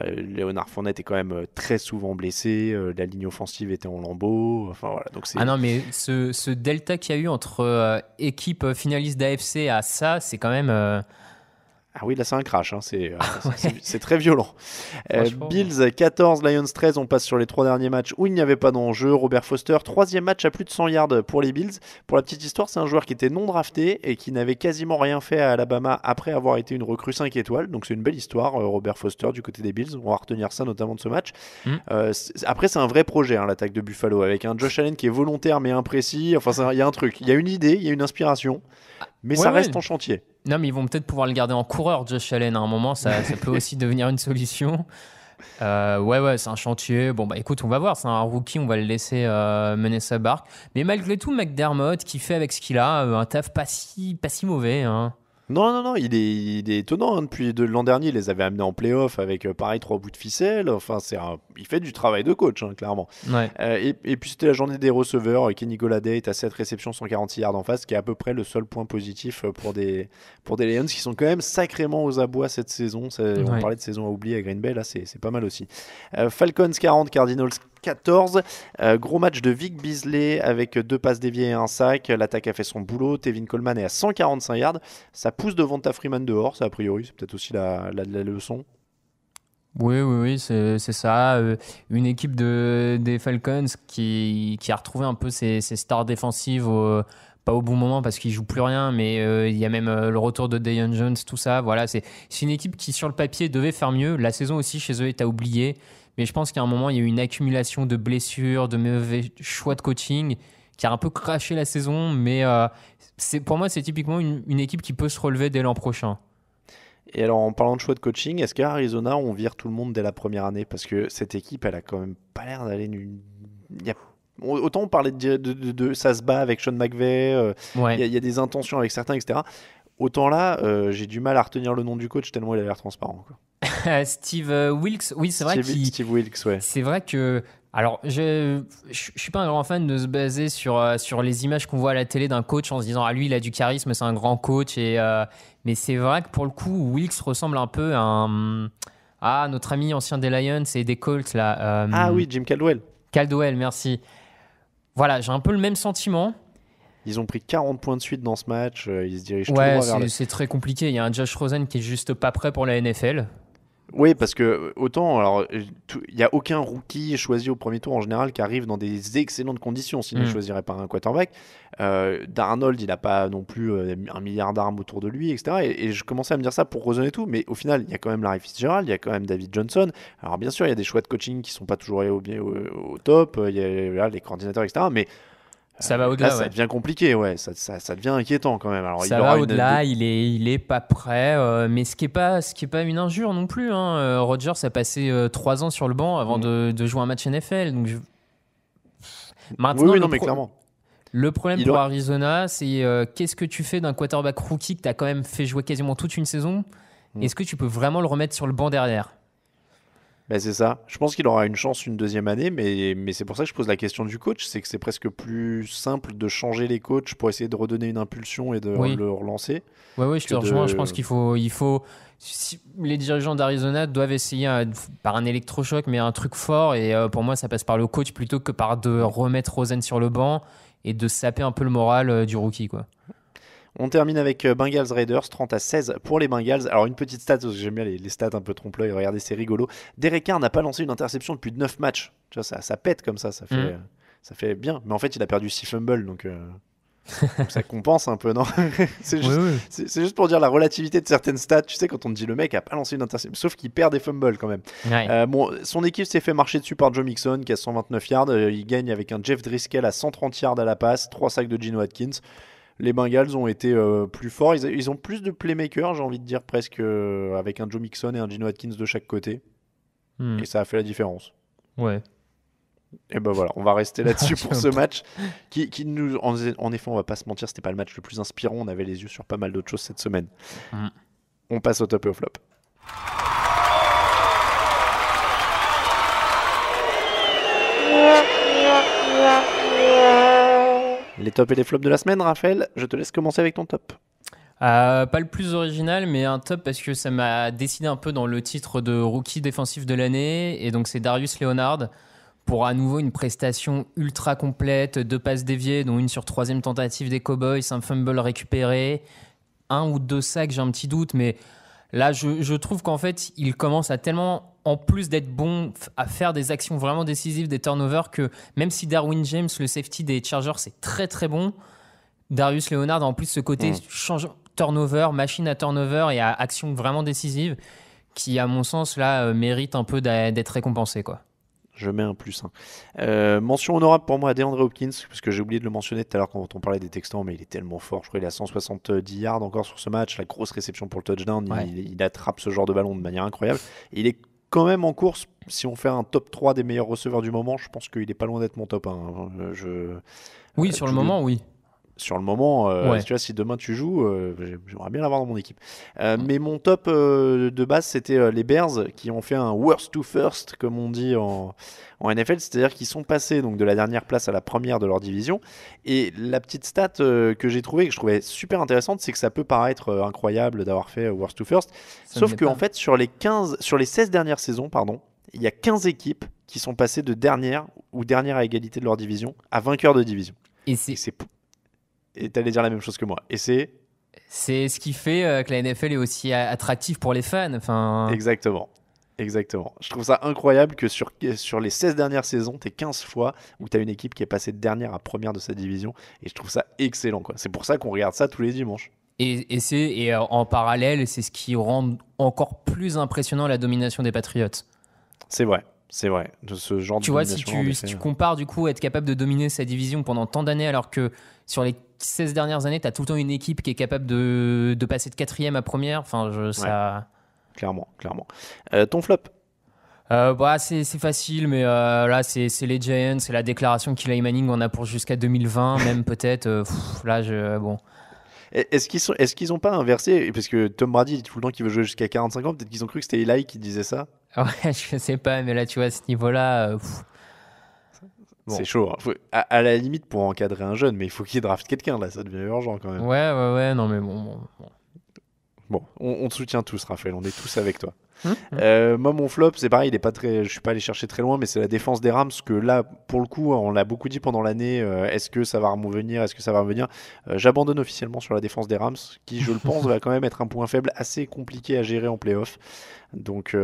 [SPEAKER 3] Léonard Fournette est quand même très souvent blessé. La ligne offensive était en lambeaux. Enfin voilà. Donc c'est...
[SPEAKER 4] Ah non, mais ce delta qu'il y a eu entre équipe finaliste d'AFC à ça, c'est quand même.
[SPEAKER 3] Ah oui, là c'est un crash, c'est très violent. Bills 14, Lions 13, on passe sur les 3 derniers matchs où il n'y avait pas d'enjeu. Robert Foster, 3e match à plus de 100 yards pour les Bills. Pour la petite histoire, c'est un joueur qui était non drafté et qui n'avait quasiment rien fait à Alabama après avoir été une recrue 5 étoiles. Donc c'est une belle histoire, Robert Foster du côté des Bills. On va retenir ça notamment de ce match. Après, c'est un vrai projet, l'attaque de Buffalo, avec un Josh Allen qui est volontaire mais imprécis. Enfin, il y a un truc, il y a une idée, il y a une inspiration, mais ça reste en chantier.
[SPEAKER 4] Non, mais ils vont peut-être pouvoir le garder en coureur, Josh Allen. À un moment, ça peut aussi devenir une solution. Ouais, c'est un chantier. Bon, bah écoute, on va voir. C'est un rookie, on va le laisser mener sa barque. Mais malgré tout, McDermott, qui fait avec ce qu'il a, un taf pas si mauvais.
[SPEAKER 3] Non, il est étonnant. Depuis l'an dernier, il les avait amenés en play-off avec, pareil, 3 bouts de ficelle. Enfin, il fait du travail de coach, clairement.
[SPEAKER 4] Ouais.
[SPEAKER 3] Et puis, c'était la journée des receveurs. Kenny Golladay est à 7 réceptions, 146 yards en face, qui est à peu près le seul point positif pour des Lions qui sont quand même sacrément aux abois cette saison. On parlait de saison à oublier à Green Bay, là, c'est pas mal aussi. Falcons 40, Cardinals 14. Gros match de Vic Beasley avec 2 passes déviées et un sac. L'attaque a fait son boulot. Tevin Coleman est à 145 yards. Ça pousse Devonta Freeman dehors, ça a priori. C'est peut-être aussi la leçon.
[SPEAKER 4] Oui, c'est ça. Une équipe des Falcons qui a retrouvé un peu ses stars défensives pas au bon moment parce qu'ils jouent plus rien, mais il y a même le retour de Deion Jones, tout ça. Voilà, c'est une équipe qui, sur le papier, devait faire mieux. La saison aussi, chez eux, est à oublier. Mais je pense qu'à un moment, il y a eu une accumulation de blessures, de mauvais choix de coaching qui a un peu craché la saison. Mais pour moi, c'est typiquement une équipe qui peut se relever dès l'an prochain. Et
[SPEAKER 3] alors, en parlant de choix de coaching, est-ce qu'à Arizona, on vire tout le monde dès la première année? Parce que cette équipe, elle a quand même pas l'air d'aller... Autant on parlait de ça se bat avec Sean McVay, il y a des intentions avec certains, etc. Autant là, j'ai du mal à retenir le nom du coach tellement il a l'air transparent, quoi.
[SPEAKER 4] Steve Wilkes, oui, c'est vrai
[SPEAKER 3] Steve Wilkes, ouais.
[SPEAKER 4] C'est vrai que... Alors, je suis pas un grand fan de se baser sur les images qu'on voit à la télé d'un coach en se disant « Ah, lui, il a du charisme, c'est un grand coach. » Mais c'est vrai que pour le coup, Wilkes ressemble un peu à notre ami ancien des Lions et des Colts, là.
[SPEAKER 3] Ah oui, Jim Caldwell.
[SPEAKER 4] Caldwell, merci. Voilà, j'ai un peu le même sentiment.
[SPEAKER 3] Ils ont pris 40 points de suite dans ce match. Ils se dirigent tout droit vers
[SPEAKER 4] c'est très compliqué. Il y a un Josh Rosen qui est juste pas prêt pour la NFL.
[SPEAKER 3] Oui, parce que autant, alors, il n'y a aucun rookie choisi au premier tour en général qui arrive dans des excellentes conditions, sinon il ne choisirait pas un quarterback. Darnold, il n'a pas non plus 1 milliard d'armes autour de lui, etc. Et je commençais à me dire ça pour Rosen et tout, mais au final, il y a quand même Larry Fitzgerald, il y a quand même David Johnson. Alors bien sûr, il y a des choix de coaching qui ne sont pas toujours au top, il y a les coordinateurs, etc. Mais
[SPEAKER 4] ça va au-delà,
[SPEAKER 3] là, ça devient compliqué, ça devient inquiétant quand même. Alors,
[SPEAKER 4] ça va au-delà, il est pas prêt, mais ce qui est pas une injure non plus. Rodgers a passé 3 ans sur le banc avant de jouer un match NFL. Donc maintenant,
[SPEAKER 3] mais clairement.
[SPEAKER 4] Le problème pour Arizona, c'est qu'est-ce que tu fais d'un quarterback rookie que tu as quand même fait jouer quasiment toute une saison? Est-ce que tu peux vraiment le remettre sur le banc derrière?
[SPEAKER 3] C'est ça. Je pense qu'il aura une chance une deuxième année, mais c'est pour ça que je pose la question du coach. C'est que c'est presque plus simple de changer les coachs pour essayer de redonner une impulsion et de le relancer.
[SPEAKER 4] Oui, je te rejoins. Je pense qu'il faut les dirigeants d'Arizona doivent essayer par un électrochoc, mais un truc fort. Et pour moi, ça passe par le coach plutôt que par de remettre Rosen sur le banc et de saper un peu le moral du rookie, quoi.
[SPEAKER 3] On termine avec Bengals Raiders, 30-16 pour les Bengals. Alors une petite stat, parce que j'aime bien les stats un peu trompe-l'œil, regardez, c'est rigolo. Derek Carr n'a pas lancé une interception depuis 9 matchs. Tu vois, ça pète comme ça fait bien. Mais en fait, il a perdu 6 fumbles, donc ça compense un peu, non? C'est juste pour dire la relativité de certaines stats. Tu sais, quand on te dit le mec a pas lancé une interception, sauf qu'il perd des fumbles quand même.
[SPEAKER 4] Ouais.
[SPEAKER 3] Son équipe s'est fait marcher dessus par Joe Mixon, qui a 129 yards. Il gagne avec un Jeff Driscoll à 130 yards à la passe, 3 sacs de Geno Atkins. Les Bengals ont été plus forts. Ils ont plus de playmakers, j'ai envie de dire, presque, avec un Joe Mixon et un Geno Atkins de chaque côté. Et ça a fait la différence.
[SPEAKER 4] Ouais.
[SPEAKER 3] Et ben voilà, on va rester là-dessus pour ce match. Qui nous, en effet, on va pas se mentir, c'était pas le match le plus inspirant. On avait les yeux sur pas mal d'autres choses cette semaine. On passe au top et au flop. Les tops et les flops de la semaine, Raphaël, je te laisse commencer avec ton top.
[SPEAKER 4] Pas le plus original, mais un top parce que ça m'a décidé un peu dans le titre de rookie défensif de l'année. Et donc, c'est Darius Leonard pour à nouveau une prestation ultra complète, 2 passes déviées, dont une sur 3e tentative des Cowboys, un fumble récupéré, 1 ou 2 sacs, j'ai un petit doute. Mais là, je trouve qu'en fait, il commence à tellement, en plus d'être bon à faire des actions vraiment décisives, des turnovers, que même si Darwin James, le safety des Chargers, c'est très très bon, Darius Leonard a en plus ce côté turnover, machine à turnover et à action vraiment décisive, qui à mon sens là mérite un peu d'être récompensé, quoi.
[SPEAKER 3] Je mets un plus. Mention honorable pour moi à DeAndre Hopkins, parce que j'ai oublié de le mentionner tout à l'heure quand on parlait des Texans, mais il est tellement fort. Je crois qu'il a 170 yards encore sur ce match, la grosse réception pour le touchdown. Ouais. Il attrape ce genre de ballon de manière incroyable. Et il est quand même en course. Si on fait un top 3 des meilleurs receveurs du moment, je pense qu'il est pas loin d'être mon top 1.
[SPEAKER 4] Oui, sur le moment, oui.
[SPEAKER 3] sur le moment,
[SPEAKER 4] Ouais.
[SPEAKER 3] tu vois, si demain tu joues, j'aimerais bien l'avoir dans mon équipe. Mais mon top de base, c'était les Bears qui ont fait un worst to first, comme on dit en NFL, c'est-à-dire qu'ils sont passés donc de la dernière place à la première de leur division. Et la petite stat que j'ai trouvée, que je trouvais super intéressante, c'est que ça peut paraître incroyable d'avoir fait worst to first,
[SPEAKER 4] Ça
[SPEAKER 3] sauf
[SPEAKER 4] ne l'est
[SPEAKER 3] que
[SPEAKER 4] pas.
[SPEAKER 3] en fait sur les 16 dernières saisons, pardon, il y a 15 équipes qui sont passées de dernière ou dernière à égalité de leur division à vainqueur de division.
[SPEAKER 4] Et
[SPEAKER 3] Et t'allais dire la même chose que moi. Et c'est
[SPEAKER 4] c'est ce qui fait que la NFL est aussi attractive pour les fans. Enfin,
[SPEAKER 3] exactement. Exactement. Je trouve ça incroyable que sur les 16 dernières saisons, t'es 15 fois où t'as une équipe qui est passée de dernière à première de sa division. Et je trouve ça excellent, quoi. C'est pour ça qu'on regarde ça tous les dimanches.
[SPEAKER 4] et en parallèle, c'est ce qui rend encore plus impressionnant la domination des Patriots.
[SPEAKER 3] C'est vrai. C'est vrai. De ce genre de
[SPEAKER 4] Tu vois, si
[SPEAKER 3] domination, en
[SPEAKER 4] tu,
[SPEAKER 3] effet.
[SPEAKER 4] si tu compares du coup être capable de dominer sa division pendant tant d'années, alors que sur les 16 dernières années, tu as tout le temps une équipe qui est capable de passer de quatrième à première. Enfin, ça.
[SPEAKER 3] Clairement, clairement. Ton flop?
[SPEAKER 4] C'est facile, mais là, c'est les Giants. C'est la déclaration qu'Eli Manning en a pour jusqu'à 2020, même peut-être. Bon.
[SPEAKER 3] Est-ce qu'ils ont pas inversé? Parce que Tom Brady dit tout le temps qu'il veut jouer jusqu'à 45 ans. Peut-être qu'ils ont cru que c'était Eli qui disait ça.
[SPEAKER 4] Ouais, je sais pas, mais là, tu vois, à ce niveau-là. Bon.
[SPEAKER 3] C'est chaud. Hein. À la limite, pour encadrer un jeune, mais il faut qu'il draft quelqu'un, là. Ça devient urgent quand même.
[SPEAKER 4] Ouais, non, mais bon.
[SPEAKER 3] Bon, on te soutient tous, Raphaël. On est tous avec toi. Moi, mon flop, c'est pareil. Je suis pas allé chercher très loin, mais c'est la défense des Rams. Que là, pour le coup, on l'a beaucoup dit pendant l'année. Est-ce que ça va revenir? Est-ce que ça va revenir? J'abandonne officiellement sur la défense des Rams, qui, je le pense, va quand même être un point faible assez compliqué à gérer en playoff. Donc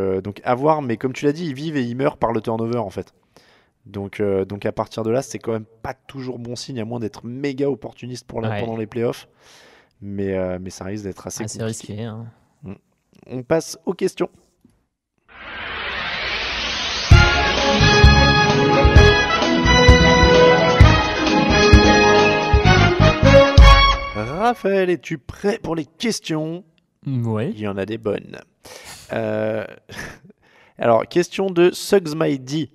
[SPEAKER 3] à voir. Mais comme tu l'as dit, ils vivent et ils meurent par le turnover, en fait. Donc à partir de là, c'est quand même pas toujours bon signe, à moins d'être méga opportuniste pendant les playoffs. Mais ça risque d'être assez compliqué.
[SPEAKER 4] Risqué. Hein.
[SPEAKER 3] On passe aux questions. Raphaël, es-tu prêt pour les questions?
[SPEAKER 4] Ouais.
[SPEAKER 3] Il y en a des bonnes. Alors, question de SugsMyD.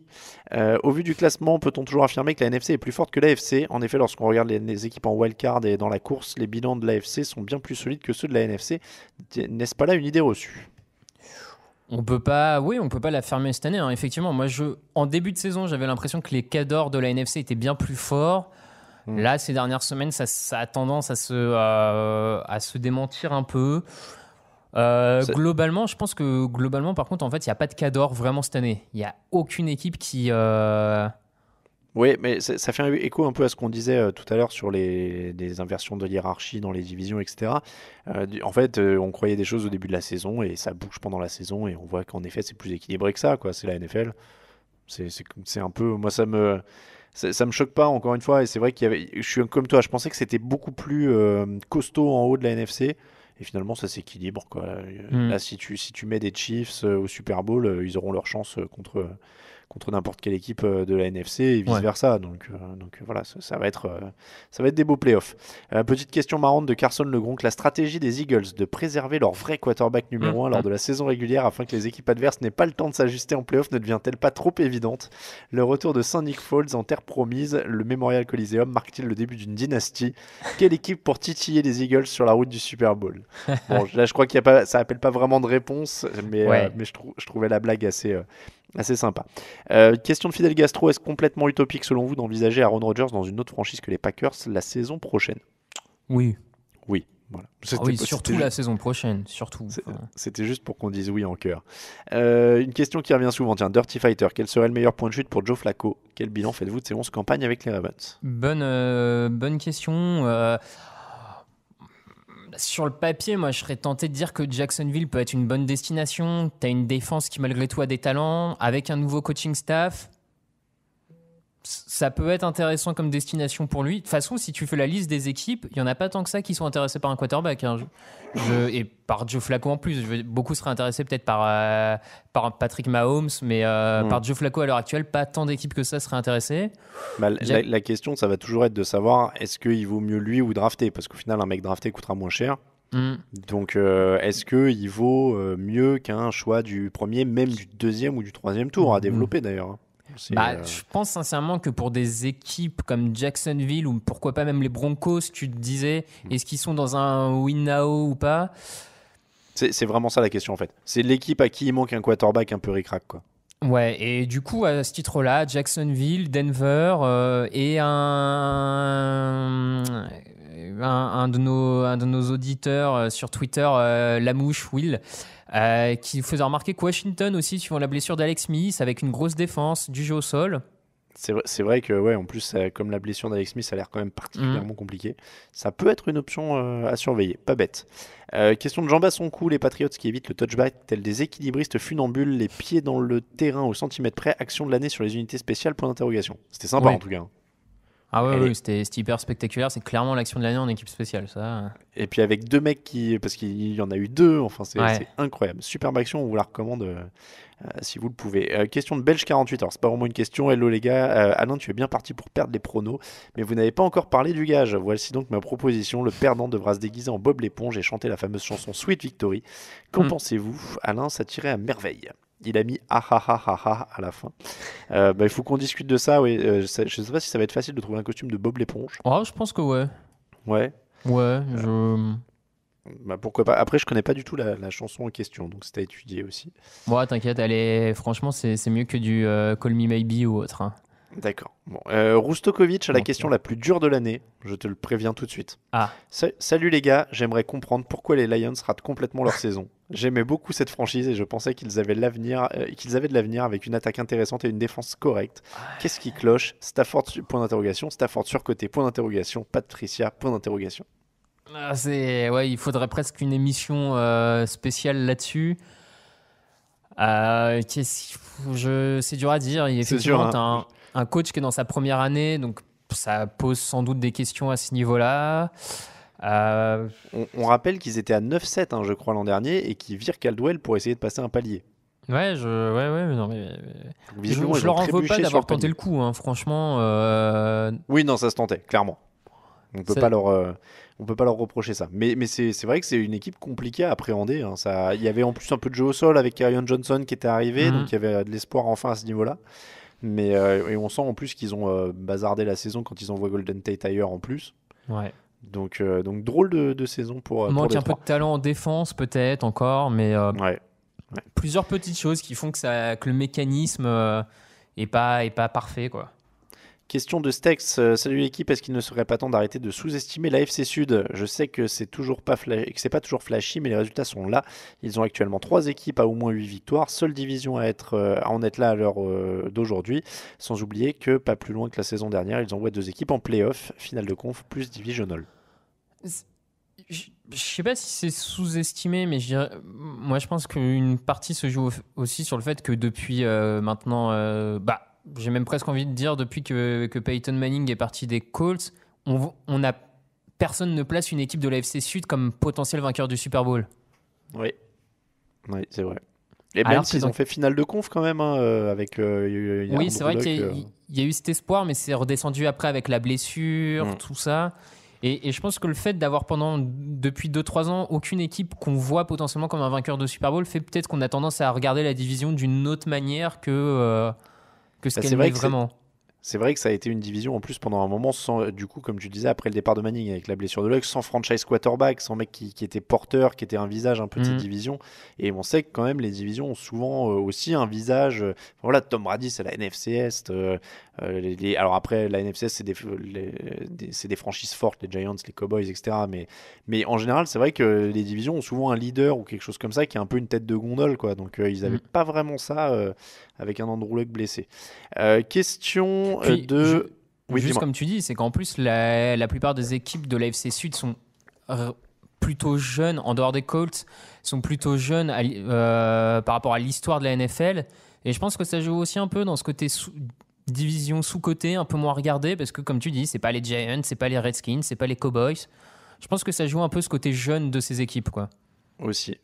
[SPEAKER 3] Au vu du classement, peut-on toujours affirmer que la NFC est plus forte que l'AFC? En effet, lorsqu'on regarde les équipes en wildcard et dans la course, les bilans de l'AFC sont bien plus solides que ceux de la NFC. N'est-ce pas là une idée reçue?
[SPEAKER 4] On peut pas l'affirmer cette année. Hein. Effectivement, moi, en début de saison, j'avais l'impression que les cadors de la NFC étaient bien plus forts. Là, ces dernières semaines, ça a tendance à se démentir un peu. Globalement, je pense que par contre, en fait, il n'y a pas de cador vraiment cette année. Il n'y a aucune équipe qui.
[SPEAKER 3] Oui, mais ça fait écho un peu à ce qu'on disait tout à l'heure sur des inversions de hiérarchie dans les divisions, etc. En fait, on croyait des choses au début de la saison et ça bouge pendant la saison et on voit qu'en effet, c'est plus équilibré que ça, quoi. C'est la NFL. C'est un peu. Moi, ça me choque pas, encore une fois. Et c'est vrai je suis comme toi, je pensais que c'était beaucoup plus costaud en haut de la NFC. Et finalement, ça s'équilibre, quoi. Là, si tu mets des Chiefs au Super Bowl, ils auront leur chance contre n'importe quelle équipe de la NFC et vice-versa. Donc voilà, ça va être des beaux playoffs. Petite question marrante de Carson Legronc. La stratégie des Eagles de préserver leur vrai quarterback numéro 1 lors de la saison régulière afin que les équipes adverses n'aient pas le temps de s'ajuster en playoffs ne devient-elle pas trop évidente? Le retour de Saint Nick Foles en terre promise, le Memorial Coliseum, marque-t-il le début d'une dynastie? Quelle équipe pour titiller les Eagles sur la route du Super Bowl? Bon, là, je crois ça appelle pas vraiment de réponse, mais je trouvais la blague assez sympa. Question de Fidel Gastro, est-ce complètement utopique selon vous d'envisager Aaron Rodgers dans une autre franchise que les Packers la saison prochaine?
[SPEAKER 4] Oui.
[SPEAKER 3] Oui, voilà.
[SPEAKER 4] Surtout la saison prochaine, surtout.
[SPEAKER 3] C'était juste pour qu'on dise oui en cœur. Une question qui revient souvent, tiens, Dirty Fighter, quel serait le meilleur point de chute pour Joe Flacco? Quel bilan faites-vous de ces 11 campagnes avec les Ravens?
[SPEAKER 4] Bonne question. Sur le papier, moi, je serais tenté de dire que Jacksonville peut être une bonne destination. Tu as une défense qui, malgré tout, a des talents. Avec un nouveau coaching staff, ça peut être intéressant comme destination pour lui. De toute façon, si tu fais la liste des équipes, il n'y en a pas tant que ça qui sont intéressés par un quarterback. Hein. Et par Joe Flacco en plus. Beaucoup seraient intéressés peut-être par Patrick Mahomes, mais par Joe Flacco à l'heure actuelle, pas tant d'équipes que ça seraient intéressées.
[SPEAKER 3] La question, ça va toujours être de savoir est-ce qu'il vaut mieux lui ou drafter? Parce qu'au final, un mec drafté coûtera moins cher. Donc, est-ce qu'il vaut mieux qu'un choix du premier, même du deuxième ou du troisième tour à développer d'ailleurs?
[SPEAKER 4] Je pense sincèrement que pour des équipes comme Jacksonville ou pourquoi pas même les Broncos, tu te disais est-ce qu'ils sont dans un win now ou pas?
[SPEAKER 3] C'est vraiment ça la question en fait. C'est l'équipe à qui il manque un quarterback un peu ric-rac, quoi.
[SPEAKER 4] Ouais, et du coup, à ce titre-là, Jacksonville, Denver et un de nos auditeurs sur Twitter, Lamouche Will, qui faisait remarquer que Washington aussi, suivant la blessure d'Alex Smith, avec une grosse défense, du jeu au sol.
[SPEAKER 3] C'est vrai que, ouais, en plus, comme la blessure d'Alex Smith, ça a l'air quand même particulièrement compliqué. Ça peut être une option à surveiller, pas bête. Question de Jean Bassoncourt, les Patriots qui évitent le touchback, tels des équilibristes funambules, les pieds dans le terrain au centimètre près, action de l'année sur les unités spéciales, point d'interrogation. C'était sympa en tout cas.
[SPEAKER 4] Ah ouais, c'était hyper spectaculaire, c'est clairement l'action de l'année en équipe spéciale, ça.
[SPEAKER 3] Et puis avec deux mecs parce qu'il y en a eu deux, enfin c'est incroyable. Superbe action, on vous la recommande si vous le pouvez. Question de Belge 48, alors c'est pas vraiment une question. Hello les gars, Alain, tu es bien parti pour perdre les pronos, mais vous n'avez pas encore parlé du gage. Voici donc ma proposition, le perdant devra se déguiser en Bob l'éponge et chanter la fameuse chanson Sweet Victory. Qu'en pensez-vous? Alain, ça tirait à merveille. Il a mis ah à la fin. Il faut qu'on discute de ça. Oui. Je sais pas si ça va être facile de trouver un costume de Bob l'éponge.
[SPEAKER 4] Oh, je pense que ouais.
[SPEAKER 3] Ouais.
[SPEAKER 4] Ouais.
[SPEAKER 3] Pourquoi pas. Après, je connais pas du tout la chanson en question, donc c'est à étudier aussi.
[SPEAKER 4] Moi, t'inquiète, franchement, c'est mieux que du Call Me Maybe ou autre. Hein.
[SPEAKER 3] D'accord. Bon. Roustokovic a la question la plus dure de l'année. Je te le préviens tout de suite. Salut les gars, j'aimerais comprendre pourquoi les Lions ratent complètement leur saison. J'aimais beaucoup cette franchise et je pensais qu'ils avaient de l'avenir avec une attaque intéressante et une défense correcte. Qu'est-ce qui cloche? Stafford, point d'interrogation. Stafford surcoté, point d'interrogation. Patricia, point d'interrogation.
[SPEAKER 4] Il faudrait presque une émission spéciale là-dessus. C'est dur à dire. Effectivement, t'as un coach qui est dans sa première année, donc ça pose sans doute des questions à ce niveau-là.
[SPEAKER 3] On rappelle qu'ils étaient à 9-7, je crois, l'an dernier, et qu'ils virent Caldwell pour essayer de passer un palier.
[SPEAKER 4] Ouais, je leur en veux pas d'avoir tenté le coup, franchement.
[SPEAKER 3] Oui, non, ça se tentait, clairement. On peut pas leur reprocher ça. Mais c'est vrai que c'est une équipe compliquée à appréhender. Il y avait en plus un peu de jeu au sol avec Kerryon Johnson qui était arrivé, donc il y avait de l'espoir enfin à ce niveau-là. Mais et on sent en plus qu'ils ont bazardé la saison quand ils envoient Golden Tate ailleurs en plus.
[SPEAKER 4] Ouais.
[SPEAKER 3] Donc drôle de saison pour
[SPEAKER 4] manque un peu de talent en défense peut-être encore, mais plusieurs petites choses qui font que le mécanisme est pas parfait, quoi.
[SPEAKER 3] Question de Stex, salut l'équipe, est-ce qu'il ne serait pas temps d'arrêter de sous-estimer la FC Sud? Je sais que c'est pas toujours flashy, mais les résultats sont là. Ils ont actuellement 3 équipes à au moins 8 victoires, seule division à en être là à l'heure d'aujourd'hui, sans oublier que pas plus loin que la saison dernière, ils envoient 2 équipes en play-off, finale de conf plus divisional.
[SPEAKER 4] Je sais pas si c'est sous-estimé, mais moi je pense qu'une partie se joue aussi sur le fait que depuis maintenant... j'ai même presque envie de dire, depuis que Peyton Manning est parti des Colts, personne ne place une équipe de la FC Sud comme potentiel vainqueur du Super Bowl.
[SPEAKER 3] Oui, c'est vrai. Et même s'ils ont fait finale de conf quand même, avec...
[SPEAKER 4] oui, c'est vrai qu'il y a eu cet espoir, mais c'est redescendu après avec la blessure, tout ça. Et je pense que le fait d'avoir depuis 2-3 ans aucune équipe qu'on voit potentiellement comme un vainqueur de Super Bowl fait peut-être qu'on a tendance à regarder la division d'une autre manière que ce qu'elle est vraiment.
[SPEAKER 3] C'est vrai que ça a été une division en plus pendant un moment, sans, du coup, comme tu disais, après le départ de Manning avec la blessure de Luck, sans franchise quarterback, sans mec qui était porteur, qui était un visage un peu de cette division. Et on sait que quand même les divisions ont souvent aussi un visage. Voilà, Tom Brady, c'est la NFC Est. Alors après, la NFC Est, c'est des franchises fortes, les Giants, les Cowboys, etc. Mais en général, c'est vrai que les divisions ont souvent un leader ou quelque chose comme ça qui est un peu une tête de gondole, quoi. Donc ils n'avaient pas vraiment ça avec un Andrew Luck blessé. Question de...
[SPEAKER 4] Juste comme tu dis, c'est qu'en plus, la plupart des équipes de l'AFC Sud sont plutôt jeunes, en dehors des Colts, sont plutôt jeunes par rapport à l'histoire de la NFL. Et je pense que ça joue aussi un peu dans ce côté division sous-côté, un peu moins regardé, parce que comme tu dis, c'est pas les Giants, c'est pas les Redskins, c'est pas les Cowboys. Je pense que ça joue un peu ce côté jeune de ces équipes, quoi.
[SPEAKER 3] Aussi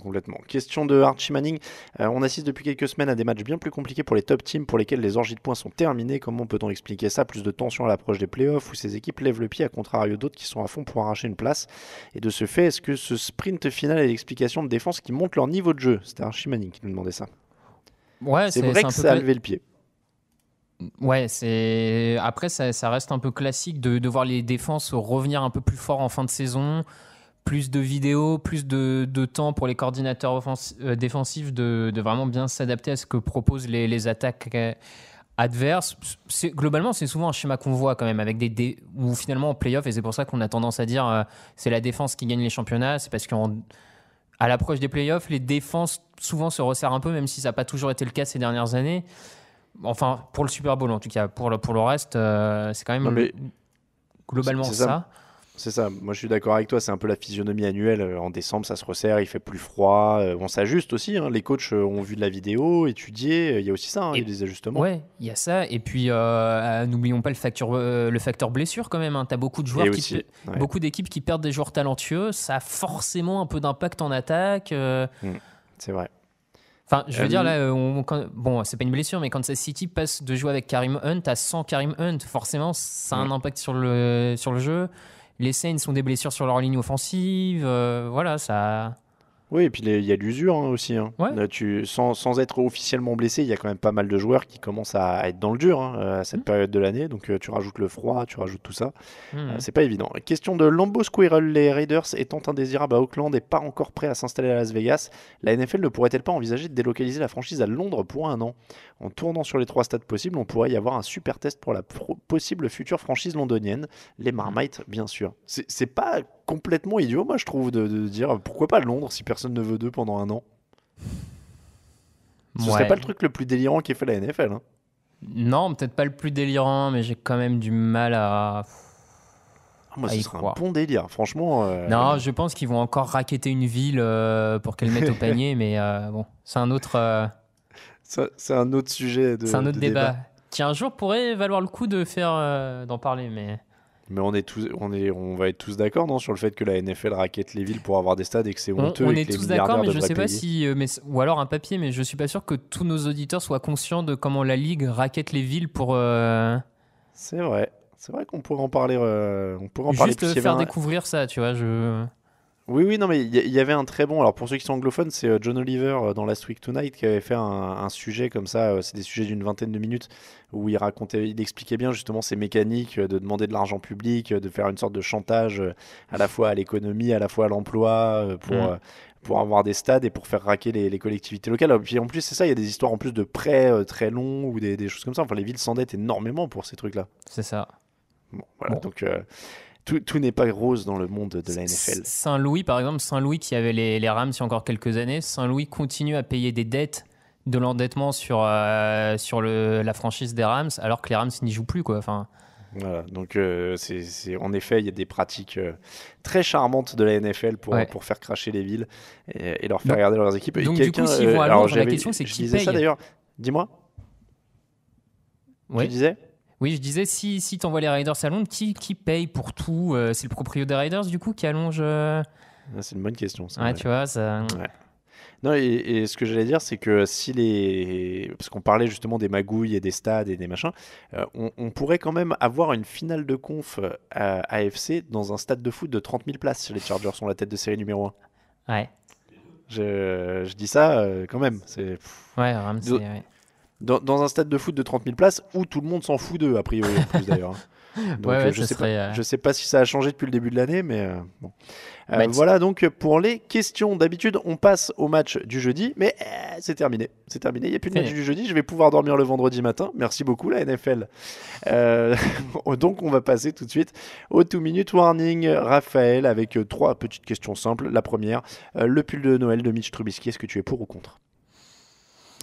[SPEAKER 3] complètement. Question de Archie Manning. On assiste depuis quelques semaines à des matchs bien plus compliqués pour les top teams pour lesquels les orgies de points sont terminées. Comment peut-on expliquer ça? Plus de tension à l'approche des playoffs où ces équipes lèvent le pied à contrario d'autres qui sont à fond pour arracher une place. Et de ce fait, est-ce que ce sprint final est l'explication de défense qui monte leur niveau de jeu? C'était Archie Manning qui nous demandait ça.
[SPEAKER 4] Ouais,
[SPEAKER 3] c'est vrai que ça a levé le pied.
[SPEAKER 4] Ouais, après ça reste un peu classique de voir les défenses revenir un peu plus fort en fin de saison, plus de vidéos, plus de temps pour les coordinateurs défensifs de vraiment bien s'adapter à ce que proposent les attaques adverses. Globalement, c'est souvent un schéma qu'on voit quand même avec où finalement en play-off, et c'est pour ça qu'on a tendance à dire c'est la défense qui gagne les championnats, c'est parce qu'à l'approche des play-offs, les défenses souvent se resserrent un peu, même si ça n'a pas toujours été le cas ces dernières années. Enfin, pour le Super Bowl en tout cas. Pour le reste, c'est quand même globalement ça.
[SPEAKER 3] C'est ça, moi je suis d'accord avec toi, c'est un peu la physionomie annuelle. En décembre, ça se resserre, il fait plus froid, on s'ajuste aussi. Les coachs ont vu de la vidéo, étudié, il y a aussi ça, il y a des ajustements.
[SPEAKER 4] Ouais, il y a ça. Et puis, n'oublions pas le facteur blessure quand même. Tu as beaucoup de joueurs, beaucoup d'équipes qui perdent des joueurs talentueux. Ça a forcément un peu d'impact en attaque.
[SPEAKER 3] C'est vrai.
[SPEAKER 4] Enfin, je veux dire, là, bon, c'est pas une blessure, mais quand Kansas City passe de jouer avec Kareem Hunt à sans Kareem Hunt, forcément, ça a un impact sur le jeu. Les Saints ont des blessures sur leur ligne offensive. Voilà, ça.
[SPEAKER 3] Oui, et puis il y a l'usure aussi. Ouais. Sans être officiellement blessé, il y a quand même pas mal de joueurs qui commencent à être dans le dur à cette période de l'année. Donc tu rajoutes le froid, tu rajoutes tout ça. C'est pas évident. Question de Lambeau Squirrel. Les Raiders étant indésirables à Auckland et pas encore prêts à s'installer à Las Vegas, la NFL ne pourrait-elle pas envisager de délocaliser la franchise à Londres pour 1 an ? En tournant sur les 3 stades possibles, on pourrait y avoir un super test pour la possible future franchise londonienne. Les Marmites, bien sûr. C'est pas complètement idiot, moi, je trouve, de dire pourquoi pas Londres si personne ne veut d'eux pendant 1 an. Ce serait pas le truc le plus délirant qu'ait fait la NFL.
[SPEAKER 4] Non, peut-être pas le plus délirant, mais j'ai quand même du mal à.
[SPEAKER 3] Moi, ce serait un bon délire, franchement.
[SPEAKER 4] Non, je pense qu'ils vont encore racketter une ville pour qu'elle mette au panier, mais bon, c'est un autre.
[SPEAKER 3] C'est un autre sujet
[SPEAKER 4] c'est un autre débat qui un jour pourrait valoir le coup d'en parler, mais
[SPEAKER 3] on va être tous d'accord sur le fait que la NFL rackette les villes pour avoir des stades et que c'est honteux.
[SPEAKER 4] On est tous d'accord, mais je sais pas si ou alors un papier, mais je suis pas sûr que tous nos auditeurs soient conscients de comment la ligue rackette les villes pour.
[SPEAKER 3] C'est vrai qu'on pourrait en parler. On pourrait en
[SPEAKER 4] juste
[SPEAKER 3] parler.
[SPEAKER 4] Faire découvrir ça, tu vois.
[SPEAKER 3] Oui, non, mais il y avait un très bon. Alors pour ceux qui sont anglophones, c'est John Oliver dans Last Week Tonight qui avait fait un sujet comme ça. C'est des sujets d'une vingtaine de minutes où il expliquait bien justement ces mécaniques de demander de l'argent public, de faire une sorte de chantage à la fois à l'économie, à la fois à l'emploi pour avoir des stades et pour faire raquer les collectivités locales. Et puis en plus, c'est ça, il y a des histoires en plus de prêts très longs ou des choses comme ça. Enfin, les villes s'endettent énormément pour ces trucs-là.
[SPEAKER 4] C'est ça.
[SPEAKER 3] Bon, voilà, donc. Tout n'est pas rose dans le monde de la NFL.
[SPEAKER 4] Saint-Louis, par exemple, Saint-Louis qui avait les Rams il y a encore quelques années, Saint-Louis continue à payer des dettes de l'endettement sur la franchise des Rams, alors que les Rams n'y jouent plus, quoi. Enfin.
[SPEAKER 3] Voilà, donc en effet, il y a des pratiques très charmantes de la NFL pour faire cracher les villes et leur faire regarder leurs équipes.
[SPEAKER 4] Donc du coup, s'ils vont à Londres, la question c'est qui paye.
[SPEAKER 3] Ça d'ailleurs. Dis-moi.
[SPEAKER 4] Ouais.
[SPEAKER 3] Tu disais ?
[SPEAKER 4] Oui, je disais, si t'envoies les Raiders à Londres, qui paye pour tout c'est le proprio des Raiders, du coup, qui allonge
[SPEAKER 3] C'est une bonne question. Ça,
[SPEAKER 4] ouais, tu vois, ça.
[SPEAKER 3] Ouais. Non, et ce que j'allais dire, c'est que parce qu'on parlait justement des magouilles et des stades et des machins, on pourrait quand même avoir une finale de conf à AFC dans un stade de foot de 30 000 places si les Chargers sont la tête de série numéro 1.
[SPEAKER 4] Ouais.
[SPEAKER 3] Je dis ça quand même.
[SPEAKER 4] Ouais, Rams, ouais.
[SPEAKER 3] Dans un stade de foot de 30 000 places où tout le monde s'en fout d'eux, a priori, en plus d'ailleurs. Donc, je sais pas si ça a changé depuis le début de l'année, mais bon. Voilà donc pour les questions. D'habitude, on passe au match du jeudi, mais c'est terminé. C'est terminé. Il n'y a plus de match du jeudi. Je vais pouvoir dormir le vendredi matin. Merci beaucoup, la NFL. Donc, on va passer tout de suite au 2-minute warning. Raphaël, avec 3 petites questions simples. La première, le pull de Noël de Mitch Trubisky, est-ce que tu es pour ou contre ?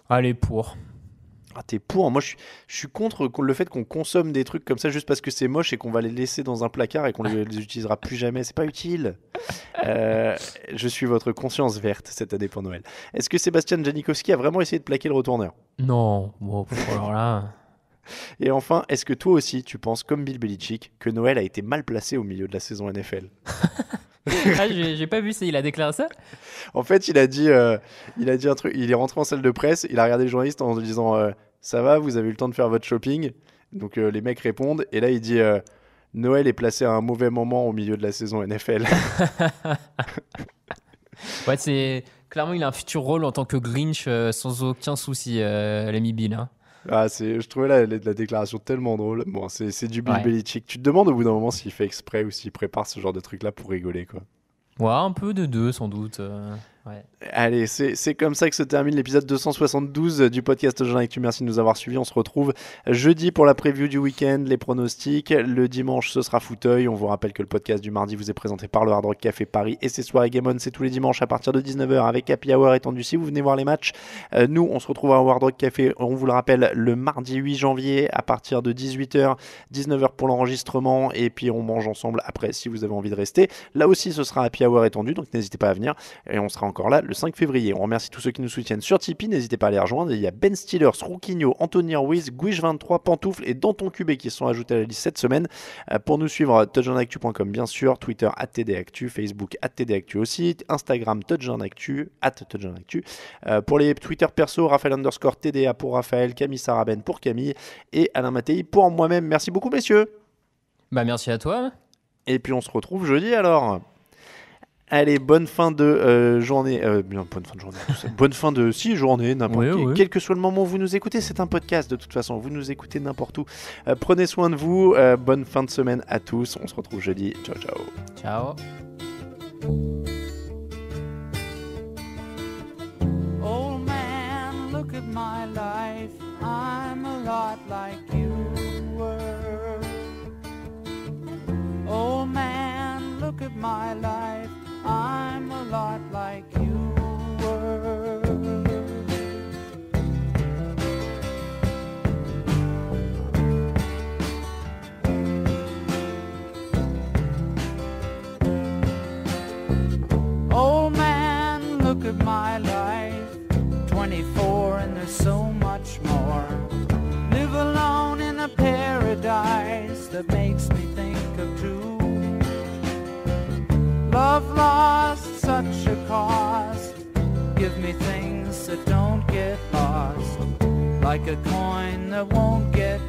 [SPEAKER 4] Allez, pour.
[SPEAKER 3] Ah, t'es pour. Moi, je suis contre le fait qu'on consomme des trucs comme ça juste parce que c'est moche et qu'on va les laisser dans un placard et qu'on les utilisera plus jamais. C'est pas utile. Je suis votre conscience verte cette année pour Noël. Est-ce que Sébastien Janikowski a vraiment essayé de plaquer le retourneur ?
[SPEAKER 4] Non. Bon, alors là.
[SPEAKER 3] Et enfin, est-ce que toi aussi, tu penses, comme Bill Belichick, que Noël a été mal placé au milieu de la saison NFL ?
[SPEAKER 4] J'ai pas vu ça, il a déclaré ça.
[SPEAKER 3] En fait, il a dit un truc. Il est rentré en salle de presse, il a regardé les journalistes en disant ça va, vous avez eu le temps de faire votre shopping. Donc les mecs répondent, et là il dit Noël est placé à un mauvais moment au milieu de la saison NFL.
[SPEAKER 4] Ouais, c'est clairement il a un futur rôle en tant que Grinch sans aucun souci, l'ami Bill. Hein.
[SPEAKER 3] Je trouvais la déclaration tellement drôle. Bon, c'est du Bill
[SPEAKER 4] Ouais.
[SPEAKER 3] Belichick. Tu te demandes au bout d'un moment s'il fait exprès ou s'il prépare ce genre de truc-là pour rigoler, quoi.
[SPEAKER 4] Ouais, un peu de deux, sans doute. Ouais.
[SPEAKER 3] Allez, c'est comme ça que se termine l'épisode 272 du podcast Jean Actu. Merci de nous avoir suivis. On se retrouve jeudi pour la preview du week-end, les pronostics. Le dimanche, ce sera fauteuil. On vous rappelle que le podcast du mardi vous est présenté par le Hard Rock Café Paris et ses soirées Game On. C'est tous les dimanches à partir de 19h avec Happy Hour étendu si vous venez voir les matchs. Nous, on se retrouve au Hard Rock Café, on vous le rappelle, le mardi 8 janvier à partir de 18h, 19h pour l'enregistrement. Et puis on mange ensemble après si vous avez envie de rester. Là aussi, ce sera Happy Hour étendu, donc n'hésitez pas à venir. Et on sera encore là le 5 février. On remercie tous ceux qui nous soutiennent sur Tipeee. N'hésitez pas à les rejoindre. Il y a Ben Stillers, Rouquinho, Anthony Ruiz, Guiche23, Pantoufle et Danton Cubé qui sont ajoutés à la liste cette semaine. Pour nous suivre, touchdownactu.com bien sûr, Twitter @tdactu, Facebook @tdactu aussi, Instagram touchdownactu @touchdownactu. Pour les Twitter perso, Raphaël _TDA pour Raphaël, Camille Saraben pour Camille et Alain Mattei pour moi-même. Merci beaucoup messieurs.
[SPEAKER 4] Bah, merci à toi.
[SPEAKER 3] Et puis on se retrouve jeudi alors. Allez, bonne fin de journée. Bonne fin de journée. Bonne fin de journée, n'importe quel que soit le moment où vous nous écoutez. C'est un podcast de toute façon. Vous nous écoutez n'importe où. Prenez soin de vous. Bonne fin de semaine à tous. On se retrouve jeudi. Ciao, ciao.
[SPEAKER 4] Ciao.
[SPEAKER 6] Old man, look at my life. I'm a lot like you were. Old man, look at my life. I'm a lot like you were. Old man, look at my life. 24 and there's so much more. Live alone in a paradise that makes me think of two. Love lost, such a cost. Give me things that don't get lost, like a coin that won't get